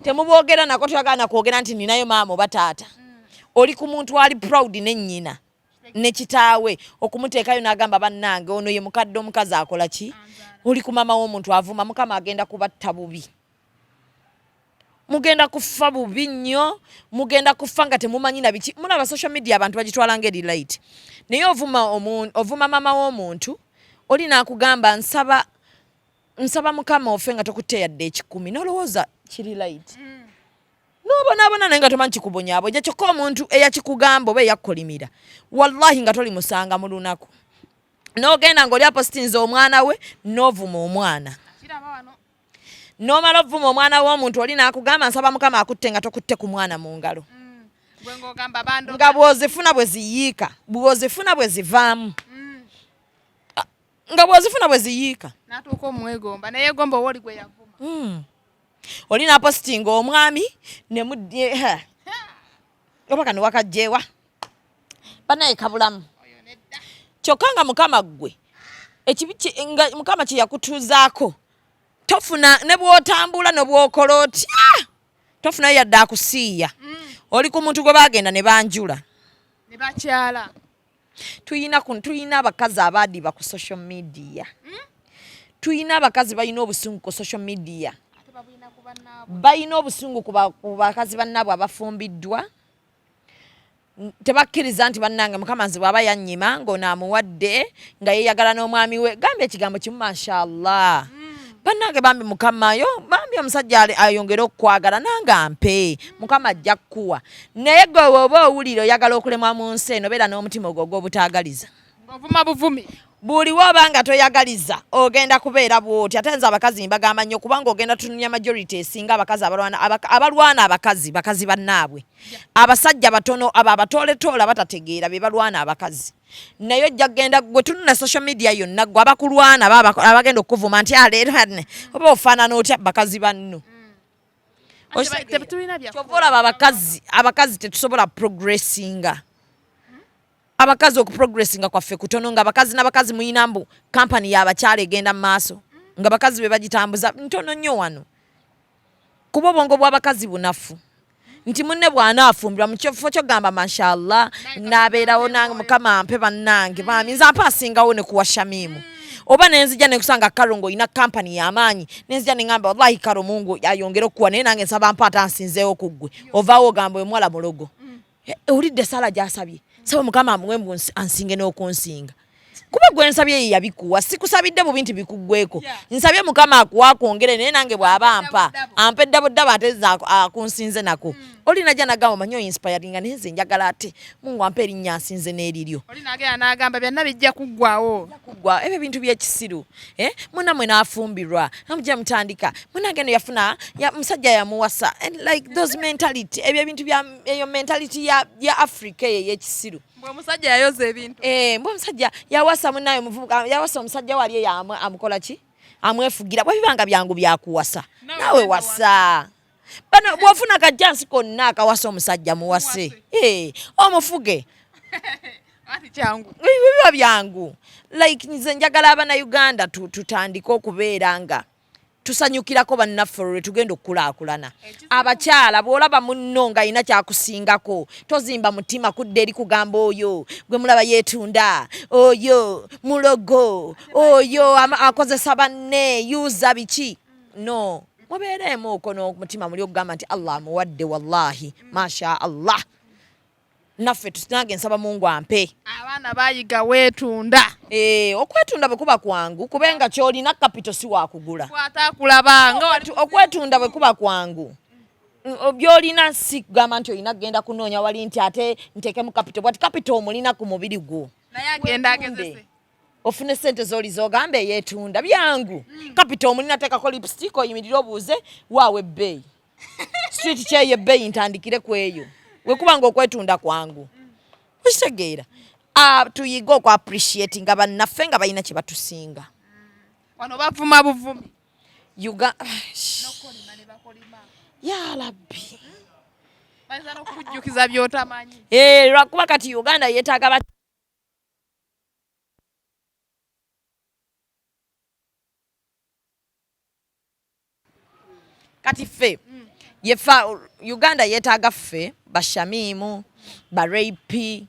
temuboogera nako tuyagala kwogera nti ninayo maama oba taata oli ku muntu ali proud n'ennyina ne kitaawe okumuteekayo n'agamba bannange ono ye mukadde omukazi akola ki oli ku maama w'omuntu avuma mukama agenda kubatta bubi mugenda kufa bubi nnyo mugenda kufa nga temumanyi na biki mulaba social media abantu bagitwala ngeri light naye ovuma maama w'omuntu oli naakugamba nsaba mukama ofe nga tokutte yadde 10 nolowooza kiri light nobonaabona naye nga tomanyi kikubonyaabonya kyokka omuntu eyakikugamba oba eyakkolimira wallahi nga toli musanga mu lunaku n'ogenda ng'oli apositinze omwana we n'ovuma omwana n'omala ovuma omwana w'omuntu oli naakugamba nsaba mukama akutte nga tokutte ku mwana mu ngalo nga bw'ozifuna bwe ziyiika bw'ozifuna bwe zivaamu nga bw'ozifuna bwe ziyiika n'atuuka omwegomba neyeegomba oba oli gwe yavuma oli naapositinga omwami ne muddye oba kano wakajjeewa banaye kabulamu kyokka nga mukama ggwe nga mukama kye yakutuuzaako tofuna ne bw'otambula ne bw'okola otya tofunayo yadde akusiiya oli ku muntu gwe baagenda ne banjula ne bakyala tuyina abakazi abaadiba ku social media tuyina abakazi balina obusungu ku social media balina obusungu ku bakazi bannaabwe abafumbiddwa tebakkiriza nti bannange mukama nze bw'aba yannyima ng'ono amuwadde nga yeeyagala n'omwami we gambye ekigambo kimu mashallah bannange bambi mukamayo bambi omusajja ayongere okukwagala nange ampe mukama ajja kukuwa naye gwe oba owulire oyagala okulemwa mu nsi eno beera n'omutima ogwo gw'obutaagaliza ovuma buvumi buli woba nga toyagaliza ogenda kubeera bw'oti ate nze abakazi mbagamba nnyo kubanga ogenda tununya majority esinga abakazi abalwana bakazi bannaabwe abasajja batono abo abatooletoole abatategeera be balwana abakazi naye ojja kugenda gwe tununa social media yonna gwe abakulwana abagenda okuvuma nti aleero oba ofaanana otya bakazi banno kyova olaba abakazi tetusobola progressinga abakazi okuprogressinga kwaffe kutono nga abakazi n'abakazi muyina mbu kampani y'abakyala egenda mu maaso nga bakazi be bagitambuza ntono nnyo wano kuba obwongo bw'abakazi bunafu nti munne bw'anaafumbirwa mu kifo ky'ogamba mashallah n'abeerawo nange mukama ampe bannange baami nze ampe asingawo ne kuwa Shamimu oba nenzija ne kusanga Karo ng'olina kampani y'amaanyi nenzija ne ngamba wallahi Karo Mungu ayongere okuwa naye nange nsaba mpa atansinzeewo ku ggwe ovaawo ogamba omuwala mulogo owulidde Sala gy'asabye saba mukama amwe ansinge n'okunsinga kuba gwe nsabye ye yabikuwa sikusabidde bubi nti bikuggweko nsabye mukama akuwa akwongere naye nange bw'aba ampe ddabuddabu ate akunsinze nako oli najja nagamba manyi inspiringa naye nze njagala ate Mungu ampe erinnya ansinze n'eriryo oli nagenda n'agamba byonna bijja kuggwawo ebyo bintu by'ekisiru munnamwe n'afumbirwa namujja mutandika munnange no yafuna musajja yamuwasa like those mentality ebyo ebintu eyo mentality ya Africa ey'ekisiru omusajja yayoza ebintu mbwe omusajja yawasa munnaye omuvubuka yawasa omusajja wali eyo amukola ki amwefugira bwe bibanga byangu byakuwasa nawe wasa bano bw'ofuna akajjansi konna akawasa omusajja muwase omufuge ati kyangu biba byangu like nze njagala Abannayuganda tutandike okubeera nga tusanyukirako bannaffe olwo tugenda okukulaakulana abakyala bw'olaba munno ng'alina kyakusingako tozimba mutima kudde eri kugamba oyo gwe mulaba yeetunda oyo mulogo oyo akozesa banne yuza biki no mubeereemu okwo n'omutima muli okugamba nti Allah amuwadde wallahi masha Allah naffe tusinage nsaba Mungu ampe abaana bayiga weetunda okwetunda bwe kuba kwangu kubenga ky'olina kapito si wakugula kwatakulabanga okwetunda bwe kuba kwangu by'olina si kugamba nti olina kugenda kunoonya wali nti ate nteekemu kapito bwati kapito omulina ku mubiri gwo naye agenda agezese ofune sente z'oli z'ogamba eyeetunda byangu kapito omulina teekako lipstick oyimirire obuuze waawe ebbeeyi street kyeyo ebbeeyi ntandikire ku eyo we kubanga okwetunda kwangu okitegeera tuyiga oku appreciate nga bannaffe nga balina kye batusinga wano bavuma buvumi ya Rabbi bayinza n'okukujjukiza by'otamanyi lwakuba kati Uganda yeetaaga kati ffe yefa Uganda yetaaga ffe bashamimu barepi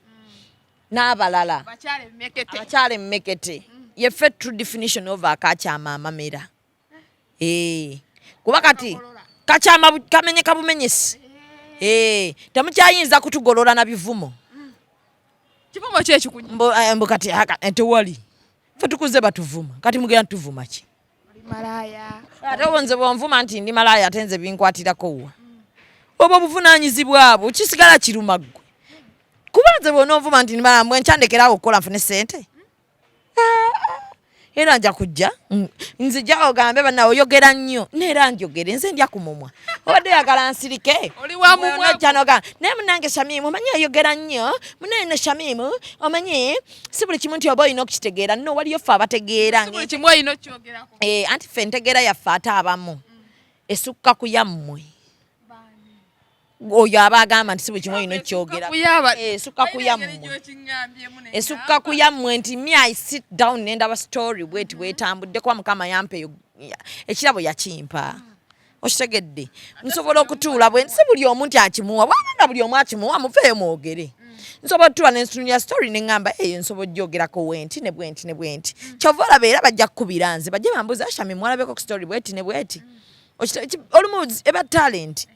n'abalala abakyala emmekete yeffe true definition of akakyama amamera kuba kati kakyama kamenyeka bumenyesi temukyayinza kutugolola na bivumo kivumo kyekikunya mbo kati tewali ffe tukuze batuvuma kati mugenda tuvuma ki malaya ate obonze bwonvuma nti ndi malaya ate nze binkwatirako wa obwo buvunaanyizibwa abo kisigala kiruma ggwe kuba nze bw'onoovuma nti ndi malaya mbwe nkyandekerawo okukola nfune ssente era nja kujja nzija ogambe bannawe oyogera nnyo neera njogere nze ndya ku mumwa obadde yagala nsirike oli wa mumwa naye munange Shamimu omanyi oyogera nnyo munene Shamimu omanyi si buli kimu nti oba olina okukitegeera no waliyo ffe abategeera buli kimu olina okyogerako anti ffe ntegeera yaffe ate abamu esukka ku yammwe oyo aba agamba nti si buli kimu olina okyogera esukka ku yammwe nti me I sit down nendaba story bweti bwetambudde kuba Mukama yampeyo ekirabo yakimpa okitegedde nsobola okutuula bwe si buli omu nti akimuwa bwabanga buli omu akimuwa muveeyo mwogere nsobola okutuula nensununya story neŋŋamba eyo nsobola ogyogeraku wenti ne bwenti ne bwenti kyova olaba era bajja kukubira nze bajje bambuuza Shami mwalabeko ku story bweti ne bweti olumu eba talent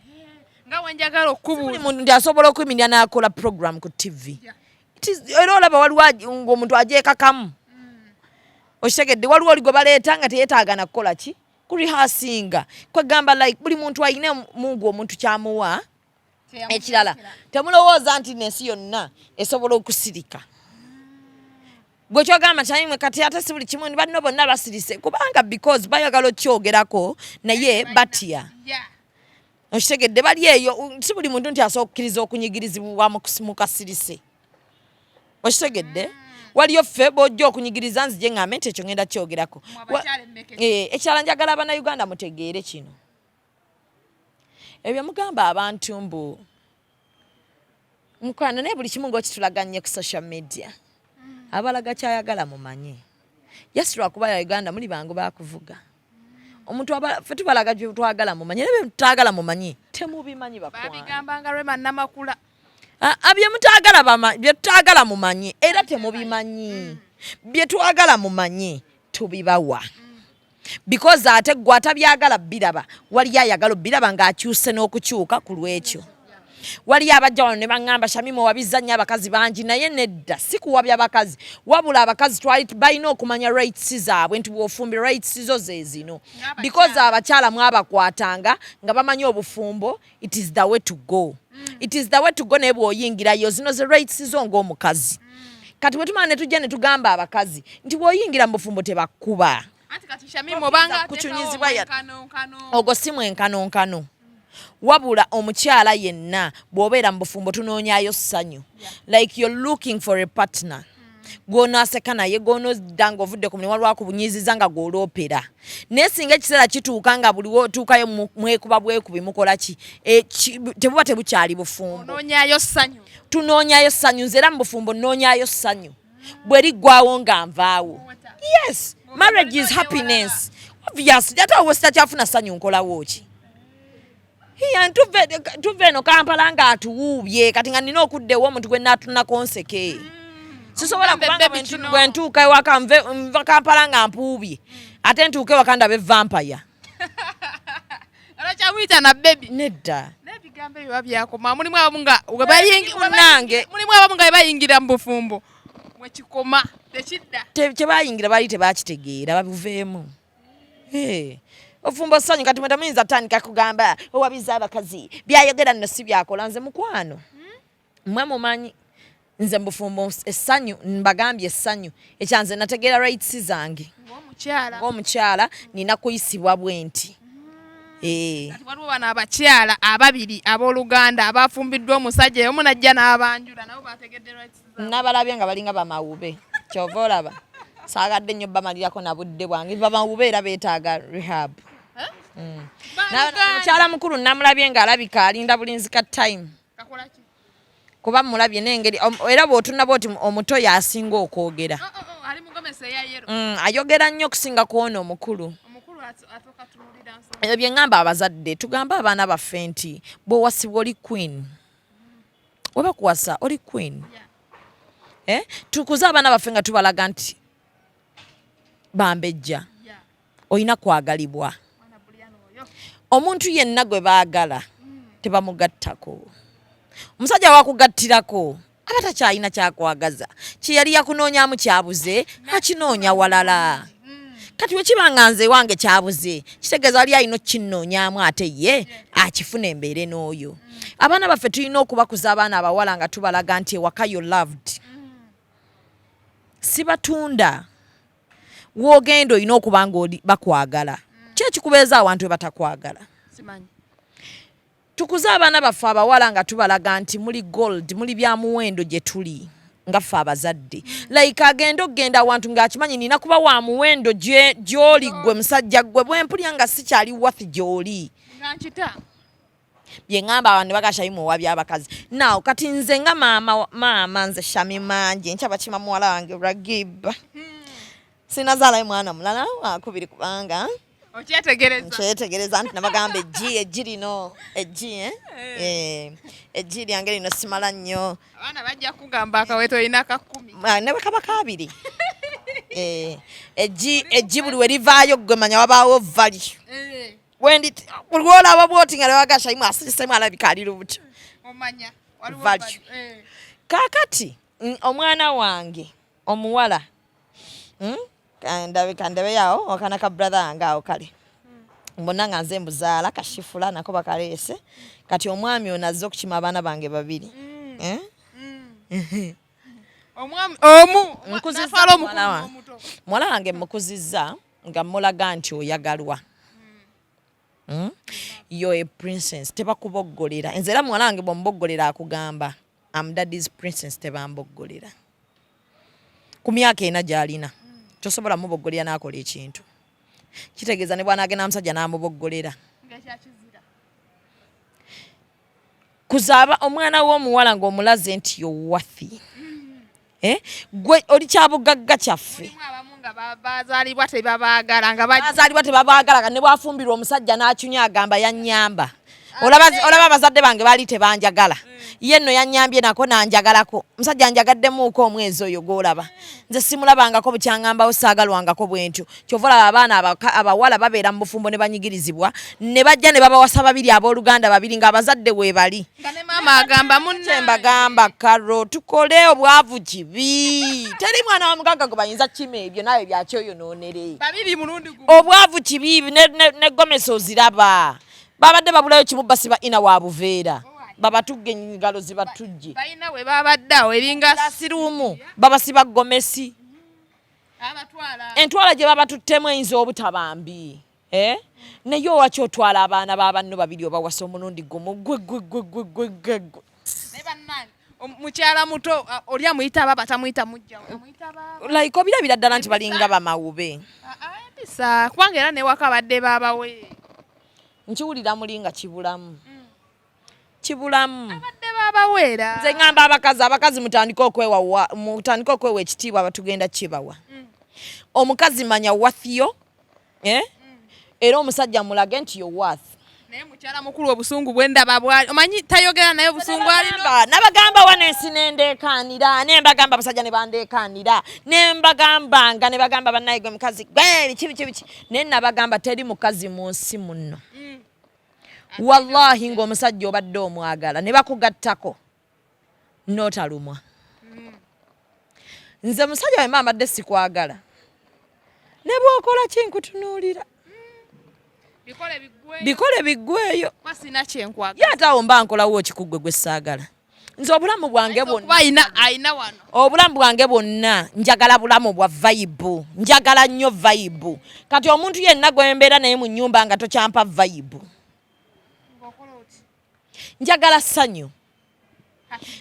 nga wenjagala okubuuza muntu ndi asobola okuyimirira n'akola program ku TV era olaba waliwo ng'omuntu agyekakamu okitegedde waliwo oli gwe baleeta nga teyeetaaga na kukola ki kurihasinga kwegamba like buli muntu ayina mungu omuntu kyamuwa ekirala temulowooza nti n'ensi yonna esobola okusirika gwe kyogamba kyayimwe kati ate si buli kimu banno bonna basirise kubanga because bayagala okyogerako naye batya okitegedde bali eyo si buli muntu nti asobola okukkiriza okunyigirizibwa mu kasirise okitegedde waliyo ffe bw'ojja okunyigiriza nzije ŋŋambe nti ekyo ŋŋenda kyogerako ekirala njagala Abannayuganda mutegeere kino ebyo mugamba abantu mbu mukwano naye buli kimu ng'okitulaganye ku social media abalaga kyayagala mumanye yesi lwakuba ya Uganda muli bangu bakuvuga omuntu ffe tubalaga bye twagala mumanye naye bye tutaagala mumanye temubimanyi bakwana babigambanga Rema Namakula bye tutaagala mumanye era temubimanyi bye twagala mumanye tubibawa because ate gwe atabyagala biraba waliyo ayagala biraba ng'akyuse n'okukyuka ku lwekyo waliyo abajja wano ne baŋŋamba Shamimu wabizannya abakazi bangi naye nedda si kuwabya abakazi wabula abakazi balina okumanya rights zaabwe nti bw'ofumbi rights zo ze zino because abakyala mwabakwatanga nga bamanyi obufumbo it is the way to go it is the way to go naye bw'oyingirayo zino ze rights zo ng'omukazi kati bwe tumala ne tujja ne tugamba abakazi nti bw'oyingira mu bufumbo tebakkuba kukyunyizibwa ogwo si mwenkanonkano wabula omukyala yenna bw'obeera mu bufumbo tunoonyayo ssanyu like you're looking for a partner gw'onaaseka naye gw'onodda ng'ovudde ku mulimu lwakubunyiiziza nga gw'oloopera naye singa ekiseera kituuka nga buli wotuukayo mwekuba bwekubi mukola ki tebuba tebukyali bufumbo tunoonyayo ssanyu nze era mu bufumbo nnoonyayo ssanyu bwe liggwawo nga nvaawo yes marriage is happiness obviously ate awo sitakyafuna ssanyu nkolawo ki tuve eno Kampala nga atuwuubye kati nga nina okuddewo omuntu gwe naatunako nseke sisobola kubanga bwe ntuuka ewaka nva Kampala nga mpuubye ate ntuuka ewaka ndabe vampire kyamuyita na bebi nedda n'ebigambo ebyo babyakoma mulimu abamu nga bwe bayingira mu bufumbo mwe kikoma tekidda kye bayingira baali tebakitegeera babuveemu ofumbo ssanyu kati mwe tamuyinza tandika kugamba owabiza abakazi byayogera nno si byakola nze mukwano mmwe mumanyi nze mbufumbo essanyu mbagambye essanyu ekyanze nategeera rights zange ng'omukyala nina kuyisibwa bwenti waliwo bano abakyala ababiri abooluganda abafumbiddwa omusajja omu najja n'abanjula nabo bategedde rights zaabwe nabalabye nga balinga bamawube kyova olaba saagadde nnyo bamalirako na budde bwange bamawube era beetaaga rehab mukyala mukulu namulabye ng'alabika alinda bulinzi ka time kuba mulabye n'engeri era bw'otuna bwoti omuto yasinga okwogera ayogera nnyo okusinga kuona omukulu ebyo bye ŋŋamba abazadde tugamba abaana baffe nti bw'owasibwa oli queen oba kuwasa oli queen tukuze abaana baffe nga tubalaga nti bambejja olina kwagalibwa omuntu yenna gwe baagala tebamugattako omusajja wakugattirako aba takyalina kyakwagaza kye yali yakunoonyamu kyabuze akinoonya walala kati bwe kiba nga nze wange kyabuze kitegeeza wali alina okkinnoonyaamu ate ye akifuna embeere n'oyo abaana baffe tulina okubakuza abaana abawala nga tubalaga nti ewaka you loved si batunda w'ogenda olina okuba nga bakwagala ki ekikubeeza awantu we batakwagala tukuze abaana baffe abawala nga tubalaga nti muli gold muli byamuwendo gye tuli nga ffe abazadde like agenda okgenda awantu ng'akimanyi nina kuba wa muwendo gy'oli gwe musajja gwe bwe mpulya nga sikyali worth gy'oli bye ŋŋamba abantu bagashayimu owa by'abakazi naw kati nze nga maama nze shami manje nkya bakima muwala wange Ragiba sinazaalayo mwana mulala wakubiri kubanga nkyetegereza nti nabagamba eggi lino eggi lyange lino simala nnyo abaana bajja kugamba akaweto olina ka 10 ne bwe kaba kabiri eggi buli we livaayo gwe manya wabaawo vali wendi lwolaba bwoti nga lewagashayimu asisemu alabika ali lubuto vali kaakati omwana wange omuwala kandabe yawo wakana ka brother wange awo kale mbona nga nze mbuzaala kashifula nako bakaleese kati omwami ono azze okukima abaana bange babiri muwala wange mukuzizza nga mulaga nti oyagalwa you're a princess tebakuboggolera nze era muwala wange bwomuboggolera akugamba am daddy's princess tebamboggolera ku myaka ena gy'alina tosobola muboggolera n'akola ekintu kitegeeza ne bw'anaagenda omusajja n'amuboggolera kuzaaba omwana w'omuwala ng'omulaze nti yowathi gwe oli kyabugagga kyaffe bazaalibwa tebabaagala nga ne bwafumbirwa omusajja n'akyunya agamba yannyamba olaba abazadde bange baali tebanjagala ye nno yannyambye nako nanjagalako musajja anjagaddemuuko omwezi oyo gw'olaba nze simulabangako bukyangambawo saagalwangako bwentyo kyova olaba abaana abawala babeera mu bufumbo ne banyigirizibwa ne bajja ne babawasa babiri abooluganda babiri ng'abazadde weebali mbagamba karo tukole obwavu kibi teri mwana wa mugagga gwe bayinza kima ebyo nawe byakyoyonoonere obwavu kibi ne gomesa oziraba babadde babulayo kimu basiba ina wa buveera babatugge engalo zibatujje balina we babaddawo eringa siruumu babasiba gomesi entwala gye babatuttemu eyinza obutabambi naye owaki otwala abaana b'abanno babiri obawasa omulundi gumu gwe mukyala muto oli amuyita baba tamuyita mujja like obirabira ddala nti balinga bamawube bisa kubanga era newaka badde baabawe nkiwulira mulinga kibulamu abadde babaweera nze ŋŋamba abakazi mutandike okwewa ekitiibwa abatugenda kibawa omukazi manya wathiyo era omusajja mulage nti yowathi naye mukyala mukulu obusungu bwendaba bwali omanyi tayogera naye obusungu alino nabagamba wanensi nendeekaanira nembagamba abasajja ne bandeekaanira nembagambanga ne bagamba bannaye gwe mukazi gwe biki naye nabagamba teri mukazi mu nsi munno wallahi ng'omusajja obadde omwagala ne bakugattako n'otalumwa nze musajja we mbadde sikwagala ne bw'okola kinkutunuulira bikole biggweyo ye ate awo mba nkolawo ekikuggwe gwe saagala nze obulamu bwange bwonna njagala bulamu bwa vayibu njagala nnyo vayibu kati omuntu yenna gwe mbeera naye mu nnyumba nga tokyampa vayibu njagala ssanyu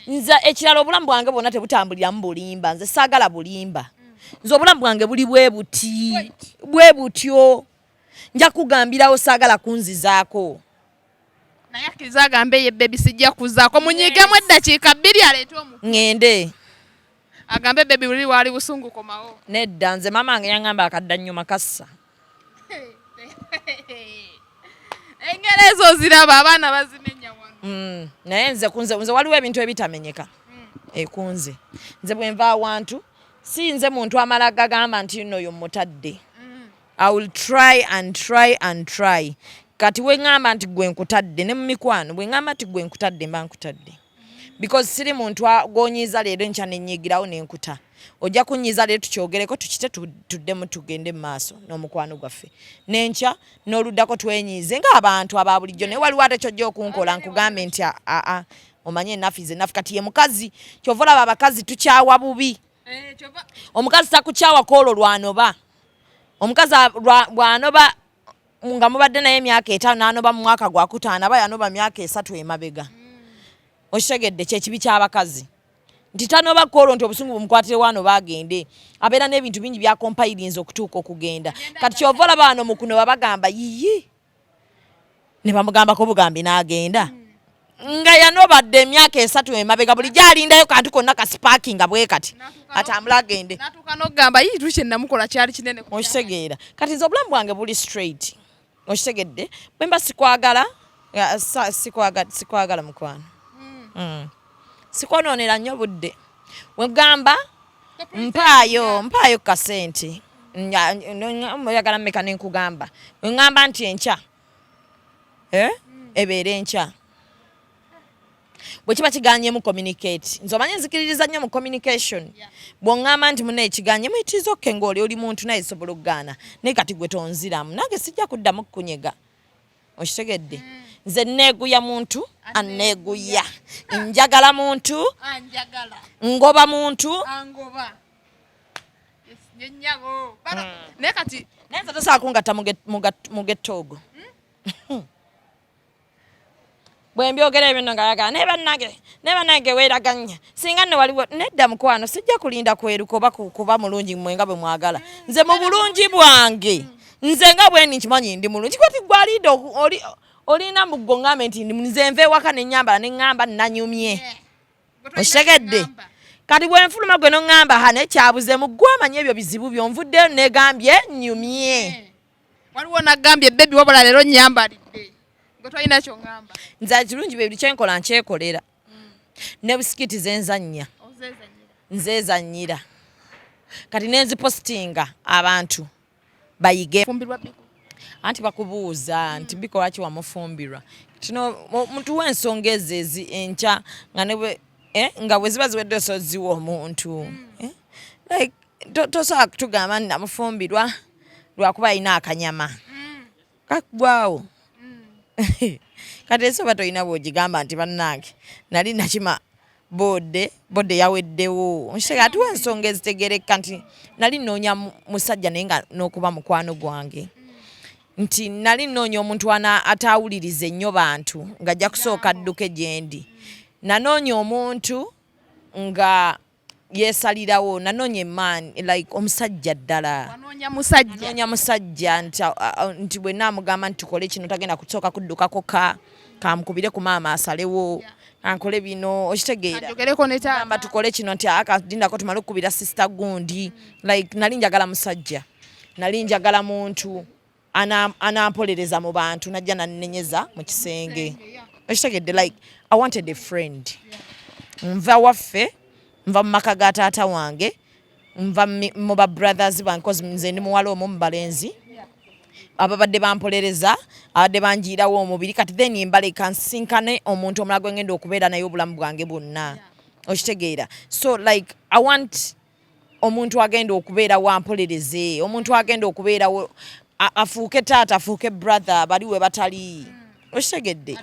nze ekirala obulamu bwange bwonna tebutambuliramu bulimba nze saagala bulimba nze obulamu bwange buli bwe butyo nja kugambirawo saagala kunzizaako naye akkiriza agambe ye bebi sijja kuzaako munyigemu eddakiika 2 aleete ŋŋende agambe bebi luli waali busungu komawo nedda nze maama wange yaŋŋamba akadda nnyo makassa engero ezo ziraba abaana bazimenya wano. Naye nze waliwo ebintu ebitamenyeka kunze. Nze bwe nva awantu si nze muntu amala gagamba nti nno mutadde. I will try and try and try. Kati we ngamba nti gwe nkutadde ne mu mikwano bwe ngamba nti gwe nkutadde mba nkutadde. Because siri muntu agonyiza leero nkya nenyigirawo nenkuta. Ojja kunyiza leero tukyogereko tukite tuddemu tugende mu maaso n'omukwano gwaffe. Nenkya n'oluddako twenyize ng'abantu aba bulijjo naye waliwo ate kyojja okunkola nkugambe nti omanye ennafu ze nnafu kati ye mukazi kyova olaba abakazi tukyawa bubi. Omukazi takukyawa kwolwo lwanoba. Omukazi bw'anoba nga mubadde naye emyaka 5 n'anoba mu mwaka gwa 5 aba yanoba myaka 3 emabega. Oshitegedde kyekibi ky'abakazi. Nti tanoba kwolwo nti obusungu bumukwatire wano bagende. Abeera n'ebintu bingi bya compilinze okutuuka okugenda. Kati kyova olaba wano mu kuno babagamba yiyi. Ne bamugambako bugambi n'agenda. Nga yanobadde emyaka 3 emabega buli gy'alindayo kantu konna kasipaakinga bwe kati atambula agende. Natuuka n'ogamba yiyi tukye namukola kyali kinene. Okitegeera kati nze obulamu bwange buli straight. Okitegedde bwe mba sikwagala sikwagala mukwano. Sikonoonera nnyo budde. Wegamba mpaayo kasente. Oyagala mmeka ne nkugamba. Wengamba nti enkya. Ebeera enkya. Bwe kiba kiganyemu communicate. Nze omanyi nzikiririza nnyo mu communication. Bw'oŋŋamba nti munne ekiganyemu itiza okke ng'oli oli muntu naye sobola okugaana. Naye kati gwe tonziramu. Nange sijja kuddamu kukunyega. Okitegedde? Nze neeguya muntu anneeguya. Njagala muntu anjagala. Ngoba muntu angoba. Nyenyago. Naye kati naye nze tosobola kungatta mu gettoogo. Bwe mbyogera ebyo nga yagala ne bannange weeraganya singa nne waliwo nedda mukwano sijja kulinda kweruka oba kuba mulungi mmwe nga bwe mwagala. Nze mu bulungi bwange nze nga bwe nkimanyi ndi mulungi kwati gwalida olina muggo ngambe nti nze nve ewaka nenyambala neŋŋamba nanyumye. Okitegedde kati bwe nfuluma gwe noŋŋamba nekyabuze mu ggwe amanyi ebyo bizibu byonvuddeyo negambye nyumye. Waliwo nagambye bebi wabula leero nyambalidde. Tolina kyongamba. Nze kirungi bwe buli kyenkola nkyekolera. Ne busikiti zenzannya. Nzezannyira. Kati nenzipositinga abantu bayige. Anti bakubuuza nti bikola ki wamufumbirwa. Kino muntu w'ensonga ezo enkya nga bwe ziba ziwedde ziwa omuntu. Like tosobola kutugamba nti namufumbirwa lwakuba alina akanyama. Kakugwawo. Kati esoba toyina bw'ogigamba nti bannange nali nakima bode yaweddewo. Nkitega ati w'ensonga ezitegereka nti nali nnoonya musajja naye nga n'okuba mukwano gwange. Nti nali nnoonya omuntu ataawuliriza ennyo bantu ng'ajja kusooka adduke gye ndi. Nanoonya omuntu nga yeesalirawo. Nanoonya emmaani like omusajja ddala. Nanoonya musajja nti bwe naamugamba nti tukole kino tagenda kusooka kuddukako kamukubire ku maama asalewo. Ankole bino okitegeera. Gamba tukole kino nti akadindako tumale okukubira sisita gundi. Like nali njagala musajja. Nali njagala muntu anampolereza mu bantu najja nannenyeza mu kisenge. Okitegedde like I wanted a friend. Nva waffe. Nva mu maka ga taata wange. Nva mu ba brothers bange cause nze ndi muwala omu mu balenzi. Ababadde bampolereza abadde banjiirawo omubiri kati then mbaleka nsinkane omuntu omulala gwe ngenda okubeera naye obulamu bwange bwonna. Okitegeera. So like I want omuntu agenda okubeera wampolereze. Omuntu agenda okubeerawo afuuke taata afuuke brother bali we batali. Okitegedde?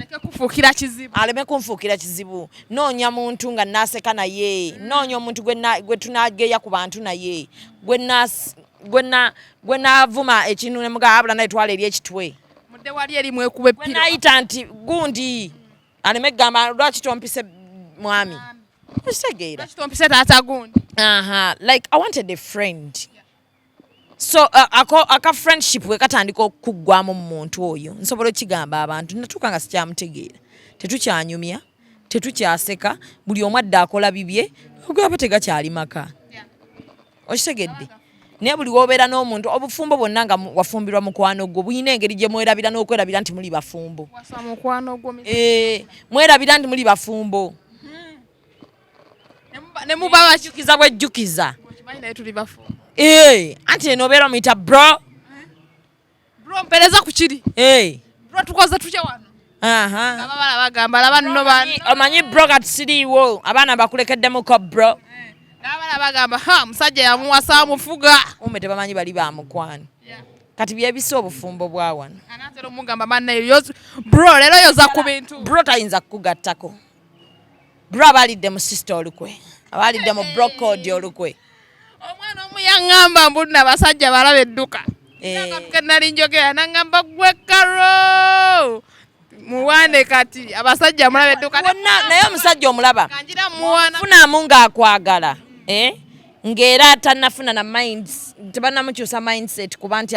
Aleme kunfuukira kizibu. Noonya muntu nga naaseka naye. Noonya omuntu gwe tunaageya ku bantu naye. Gwe naavuma ekintu ne mugamba abula naye twala eri ekitwe. Mudde wali eri mwekube ppiro. Gwe naayita nti gundi. Aleme kugamba lwaki tompise mwami. Okitegeera? Lwaki tompise taata gundi. Like I wanted a friend. So aka friendship we katandika okuggwamu mu muntu oyo nsobola okigamba abantu natuuka nga sikyamutegeera. Tetukyanyumya, tetukyaseka, buli omu adde akola bibye ogaba tegakyali maka. Okitegedde? naye buli wobeera n'omuntu obufumbo bwonna nga wafumbirwa mukwano gwo buyina engeri gye mwerabira n'okwerabira nti muli bafumbo. Mwerabira nti muli bafumbo. Ne muba bajjukiza bwejjukiza. Anti eno obeera omuyita bro. Bro mpereza ku kiri. Bro tukoze tutya wano. Ababala bagamba laba nno bano. Omanyi bro kati siriiwo abaana bakulekeddemuko bro. Ababala bagamba musajja yamuwasa amufuga. Umbe tebamanyi bali bamukwano. Kati byebisa obufumbo bwa wano. Anatero mugamba mannayo bro lero yoza ku bintu. Bro tayinza kugattako. Bro abalidde mu sister olukwe. Abalidde mu bro code olukwe. Omwana omuyangamba mbunna abasajja balaba edduka. Nali njogera nangamba gwe karo. Muwande kati abasajja mulaba edduka. Naye omusajja omulaba. Funamu ng'akwagala. Ng'era tannafuna na minds. Tebannamukyusa mindset kuba nti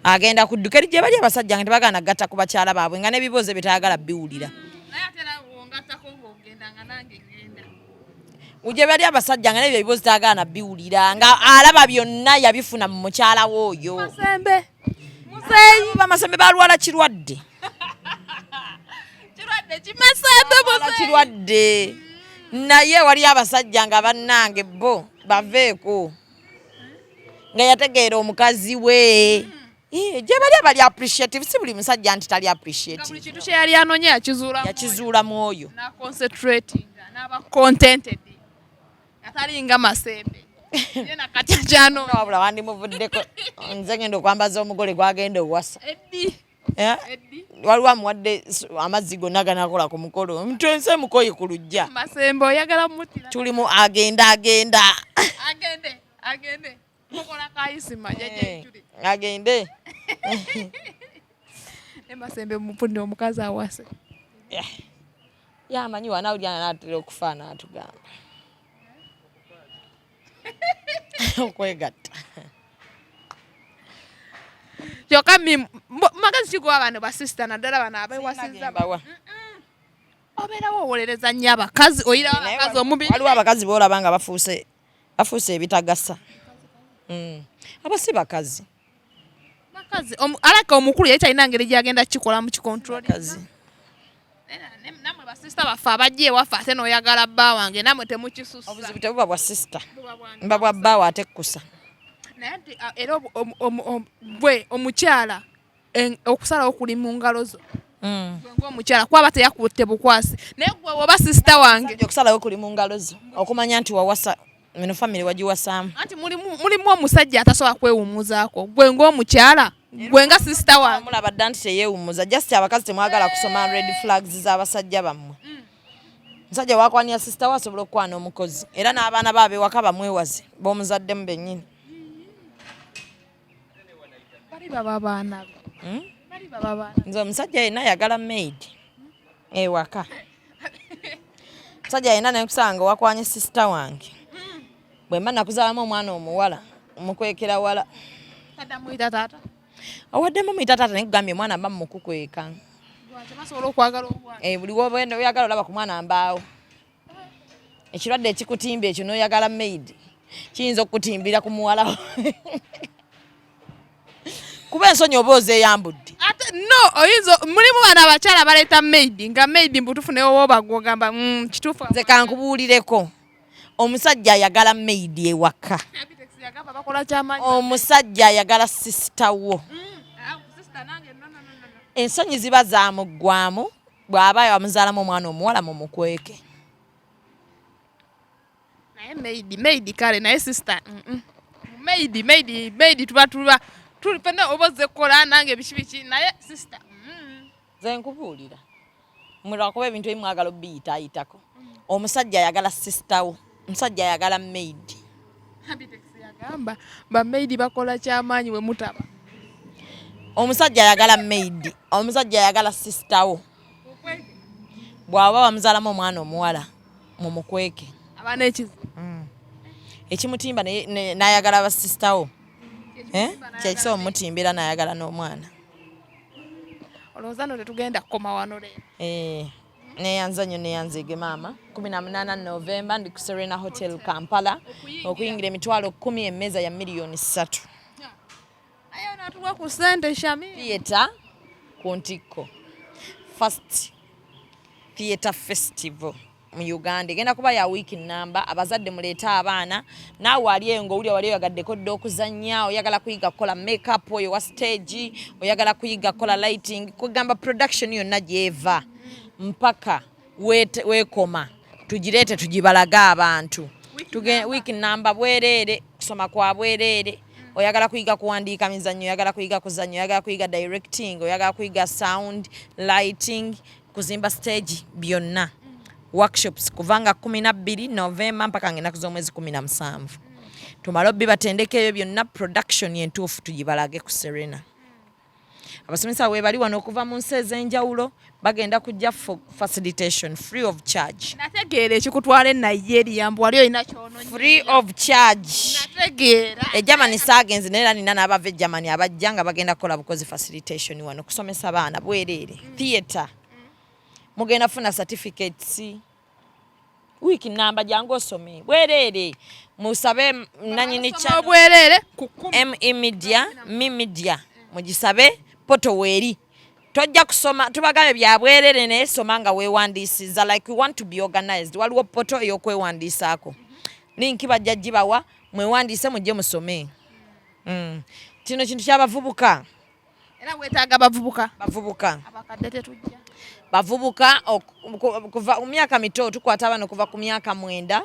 agenda ku dduka eri gye bali abasajja nga tebagana gatta ku bakyala baabwe nga n'ebibuuzo bye tayagala biwulira. Uje bali abasajja nga n'ebyo ebibuuzo tayagala biwulira nga alaba byonna yabifuna mu mukyala w'oyo. Bamasembe balwala kirwadde. Kirwadde. Naye wali abasajja nga bannange bo baveeko. Nga yategeera omukazi we. Gye bali appreciative si buli musajja nti tali appreciative. Buli kintu kye yali anoonya yakizuula mu oyo. Na concentrating n'aba contented. Atalinga masembe. Yena katyajano. Wabula wandimuvuddeko. Nze ngenda okwambaza omugole gwagenda owasa. Waliwo amuwadde amazzi gonna ganakola ku mukolo. Mutwense mukoye ku lujja. Masembe oyagala mutira. Tulimu agenda. Agende. Mukola kayisima jajja. Agende. Masembe mupunde omukazi awase. Amanyi wanawulya n'atera okufa n'atugamba. Okwegatta. Kyokka magazi kigo abantu ba sister naddala bano abewasizza bawa. Obeerawo owolereza nnyo abakazi oyira abakazi omubi. Waliwo abakazi boolaba nga bafuuse ebitagasa. Abasi bakazi. Alaka omukulu yali talina ngeri gyagenda kikola mu kikontrol. Namwe ba sister baffe abajja ewaffe ate n'oyagala bba wange namwe temukisusa. Obuzibu tebuba bwa sister. Mba bwa bba wa atekusa. Naye nti era bwe omukyala okusalawo kuli mu ngalo zo. Ng'omukyala kwaba teyakutte bukwasi. Naye gwe oba sister wange. Okusalawo kuli mu ngalo zo. Okumanya nti wawasa eno family wagiwasaamu. Anti mulimu omusajja atasobola kwewummuzaako. Gwe ng'omukyala. Gwe nga sister wange. Mulaba dda nti teyeewummuza. Just abakazi temwagala kusoma red flags z'abasajja bammwe. Musajja wakwaniya sister wasobola okukwana omukozi. Era n'abaana baabe waka bamwewaze b'omuzaddemu bennyini. Baba baana. Nze omusajja yenna ayagala maid. Ewaka. Musajja yenna nekusanga wakwanye sister wange. Bwe mba nakuzaalamu omwana omuwala omukwekera wala. Tadamuyita taata. Awaddemu muyita taata naye kugambye omwana mba mukukweka. Temasobola okwagala omwana. Buli w'obeera oyagala olaba ku mwana mbaawo. Ekirwadde ekikutimba ekyo n'oyagala maid kiyinza okukutimbira ku muwala. Kuba ensonyi oba ozeeyambudde. No, oyinza mulimu bana abakyala baleeta maid nga maid mbutufu naye oba gwogamba kituufu. Nze kankubuulireko. Omusajja ayagala maid ewaka. Omusajja ayagala sister wo. Ensonyi ziba zaamuggwamu bw'aba yamuzaalamu omwana omuwala mu mukweke. Naye maid kale naye sister. Maid tuba tulipenda oboze kola nange biki naye sister. Nze nkubuulira. Mulwa kuba ebintu ebimwagala obiyitaayitako. Omusajja ayagala sister wo. Omusajja ayagala maid. Habiteksi yagamba ba maid bakola kyamaanyi we mutaba. Omusajja ayagala maid. Omusajja ayagala sister wo. Bw'aba bamuzaalamu omwana omuwala mu mukweke. Abaana ekizibu. Ekimutimba n'ayagala ba sister wo. Kyekisa omutimbira n'ayagala n'omwana. Olowooza no tetugenda kukoma wano leero. neyanzanyo neyanzege mama 18 November ndi ku Serena Hotel Kampala okuyingira emitwalo 10 emmeza ya miliyoni 3 ayo natuwa ku sente Shami theater ku Ntikko first theater festival mu Uganda genda kuba ya week number abazadde muleeta abaana naawe ali engo uli wali yagaddeko dde okuzannya oyagala kuyiga kola makeup oyo wa stage oyagala kuyiga kola lighting kugamba production yonna gyeva mpaka wekoma tugirete tugibalaga abantu week number bwerere kusoma kwa bwerere oyagala kuyiga kuwandiika mizannyo oyagala kuyiga kuzannya oyagala kuyiga directing oyagala kuyiga sound lighting kuzimba stage byonna workshops kuvanga 12 November mpaka ngenda kuzomwezi 17 tumalo bibatendeke ebyo byonna production yentuufu tugibalage ku Serena abasomesa we bali wano okuva mu nsi ez'enjawulo bagenda kujja facilitation free of charge nategeera ekikutwala Nigeria mbu wali olina kyono free of charge nategeera Germany saagenze nera nina n'abava Germany abajja nga bagenda kukola bukozi facilitation wano kusomesa baana bwerere theater mugenda funa certificates week number jangu osome bwerere musabe nanyini cha bwerere media mugisabe poto weri tojja kusoma tubagabe bya bwerere ne soma nga wewandiisiza like we want to be organized waliwo poto ey'okwewandiisaako linki bajja gibawa mwewandiise mujje musome kino kintu ky'abavubuka era wetaaga bavubuka abakadde tetujja bavubuka kuva myaka mito tukwata abana kuva ku myaka 9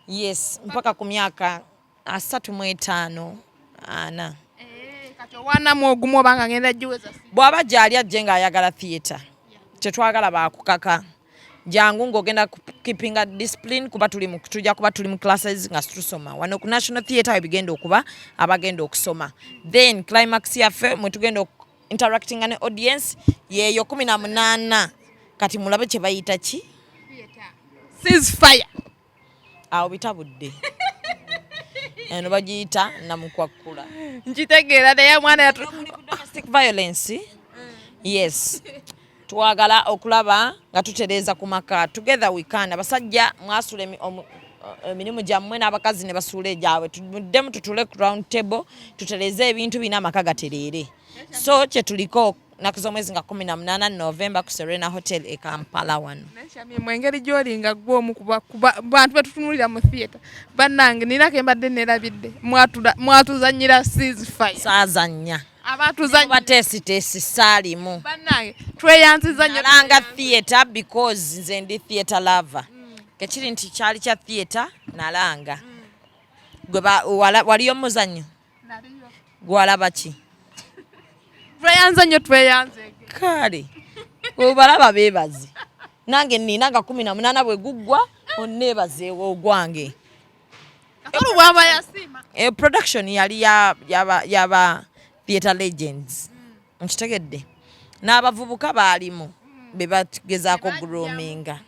yes mpaka ku myaka 35 ana kato wana mwogumu obanga ngenda jiweza bwaba jali ajje nga ayagala theater tetwagala bakukaka jangu ngogenda keeping a discipline kuba tujja kuba tuli mu classes nga tusoma wano ku National Theatre bigenda okuba abagenda okusoma then climax yaffe mwe tugenda interacting an audience yeyo 18 kati mulabe kye bayita ki ceasefire awo bitabudde eno bagiyita namukwakula nkitegeera naye mwana yatu domestic violence yes twagala okulaba nga tutereeza ku maka together we can abasajja mwasula emirimu gyammwe n'abakazi ne basuula egyabwe tuddemu tutule ku round table tutereeze ebintu bina amaka gatereere so kye tuliko naku z'omwezi nga 18 November ku Serena Hotel e Kampala wano mu engeri gy'olinga gw'omu bantu betutunulira mu theatre bannange nirako embadde nerabidde mwatuzannyira ceasefire saazannya abatuzannyirabatesitesi saalimu bannange tweyanziza nnyo nalanga theatre because nze ndi theatre lover kekiri nti kyali kya theatre nalanga gwe waliyo muzannyo gwalaba ki tweyanza nnyo tweyanze kale obalaba beebazi nange nina nga 18 bwe guggwa onneebazeewo ogwange kakulu bwaba yasiima production yali yaba theatre legends nkitegedde n'abavubuka baalimu be bagezaako groominga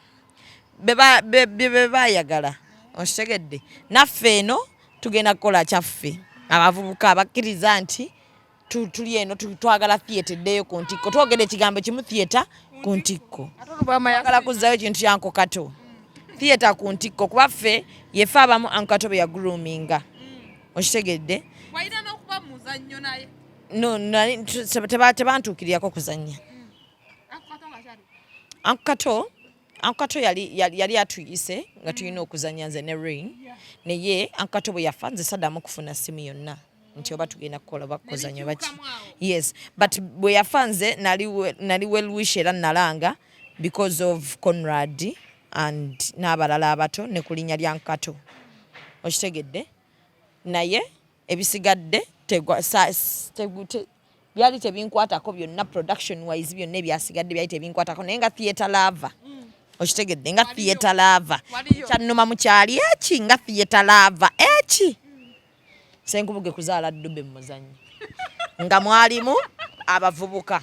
be bayagala okitegedde naffe eno tugenda kukola kyaffe abavubuka abakkiriza nti tuli eno twagala theatre eddeyo ku Ntikko twogedde ekigambo kimu theatre ku Ntikko agala kuzzayo ekintu kyanko kato theatre ku Ntikko kuba ffe yefe abamu ankato be ya groominga okitegedde walina n'okuba muzannyo naye tebantuukirirako kuzannya ankato yali atuyise nga tulina okuzannya nze ne Rain naye ankato bwe yafa nze saddamu kufuna simu yonna nti oba tugenda kukola bakuzannya baki yes but bwe yafa nze nali well-wish era nalanga because of Conrad and n'abalala abato ne ku linnya lya nkato okitegedde naye ebisigadde byali tebinkwatako byonna production wise byonna ebyasigadde byali tebinkwatako naye nga theatre lava okitegedde nga theatre lava kyannuma mu kyali eki nga theatre lava eki Senkubuge kuzaala ddube mu muzannyo nga mwalimu abavubuka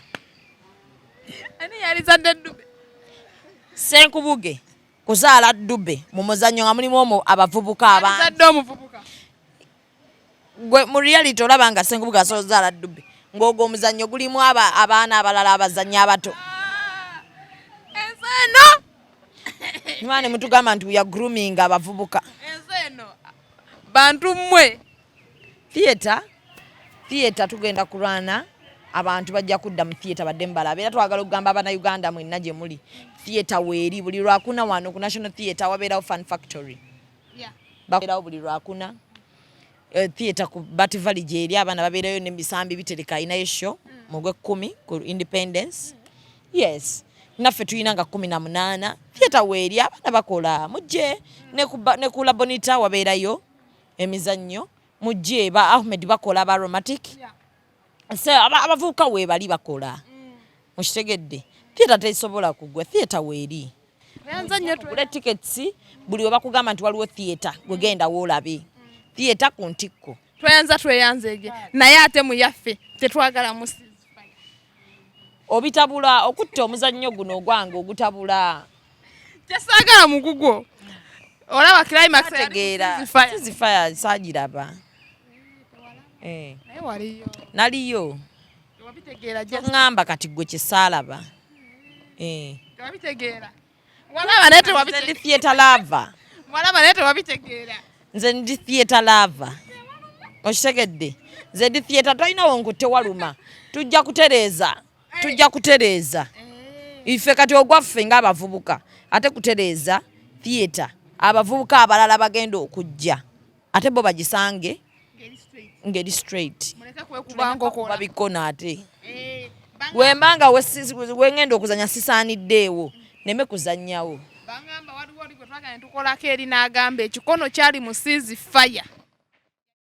ani yalizadde ddube Senkubuge kuzaala ddube mu muzannyo nga mulimu abavubuka abazadde omuvubuka gwe mu reality olaba nga Senkubuge asobola okuzaala ddube ng'ogwo omuzannyo gulimu abaana abalala abazannyi abato enzeno Mwane mutugamba nti ya grooming abavubuka. Enzeno bantu mmwe. Theater tugenda kulwana abantu bajja kudda mu theater badde mbalabe era twagala okugamba abana Uganda mwenna gye muli. Theater weeri buli lwakuna wano ku National Theatre wabeerawo Fun Factory. Babeerawo buli lwakuna. Theater ku Bat Valley gyeri abaana babeerayo n'emisambi bitereka inayo show mu Gwekumi ku Independence. Yes. Naffe tulina nga 18. Theater weeri abaana bakola mujje ne ku Labonita wabeerayo emizannyo mujje ba Ahmed bakola ba romantic. Se abavuka we bali bakola. Mushitegedde. Theater tesobola kugwa theater weeri. Enzanyo tule tickets buli obakugamba nti waliwo theater gwegenda woolabe. Theater ku ntikko. Tweyanzege naye ate mu yaffe tetwagala musizi. Obitabula okutta omuzannyo guno ogwange ogutabula. Tesaagala mugugwo. Olaba climax tegeera. Fire saagiraba. Naye waliyo. Naliyo. Wabitegeera ngamba kati gwe kisaalaba. Wabitegeera. Walaba nete wabitegeera. Ndi theater lover. Walaba nete wabitegeera. Nze ndi theater lover. Oshitegedde. Nze ndi theater toyinawo nkutte waluma. Tujja kutereeza. Ife kati ogwaffe ng'abavubuka. Ate kutereeza theater. Abavubuka abalala bagenda okujja. Ate bo bagisange. Ngeri straight. Muleka kwekubango kola. Babikona ate. Wembanga wengenda okuzanya sisaaniddeewo. Neme kuzannyawo. Bangamba waliwo gwe twagala tukolako eri n'agamba ekikono kyali mu Seas Fire.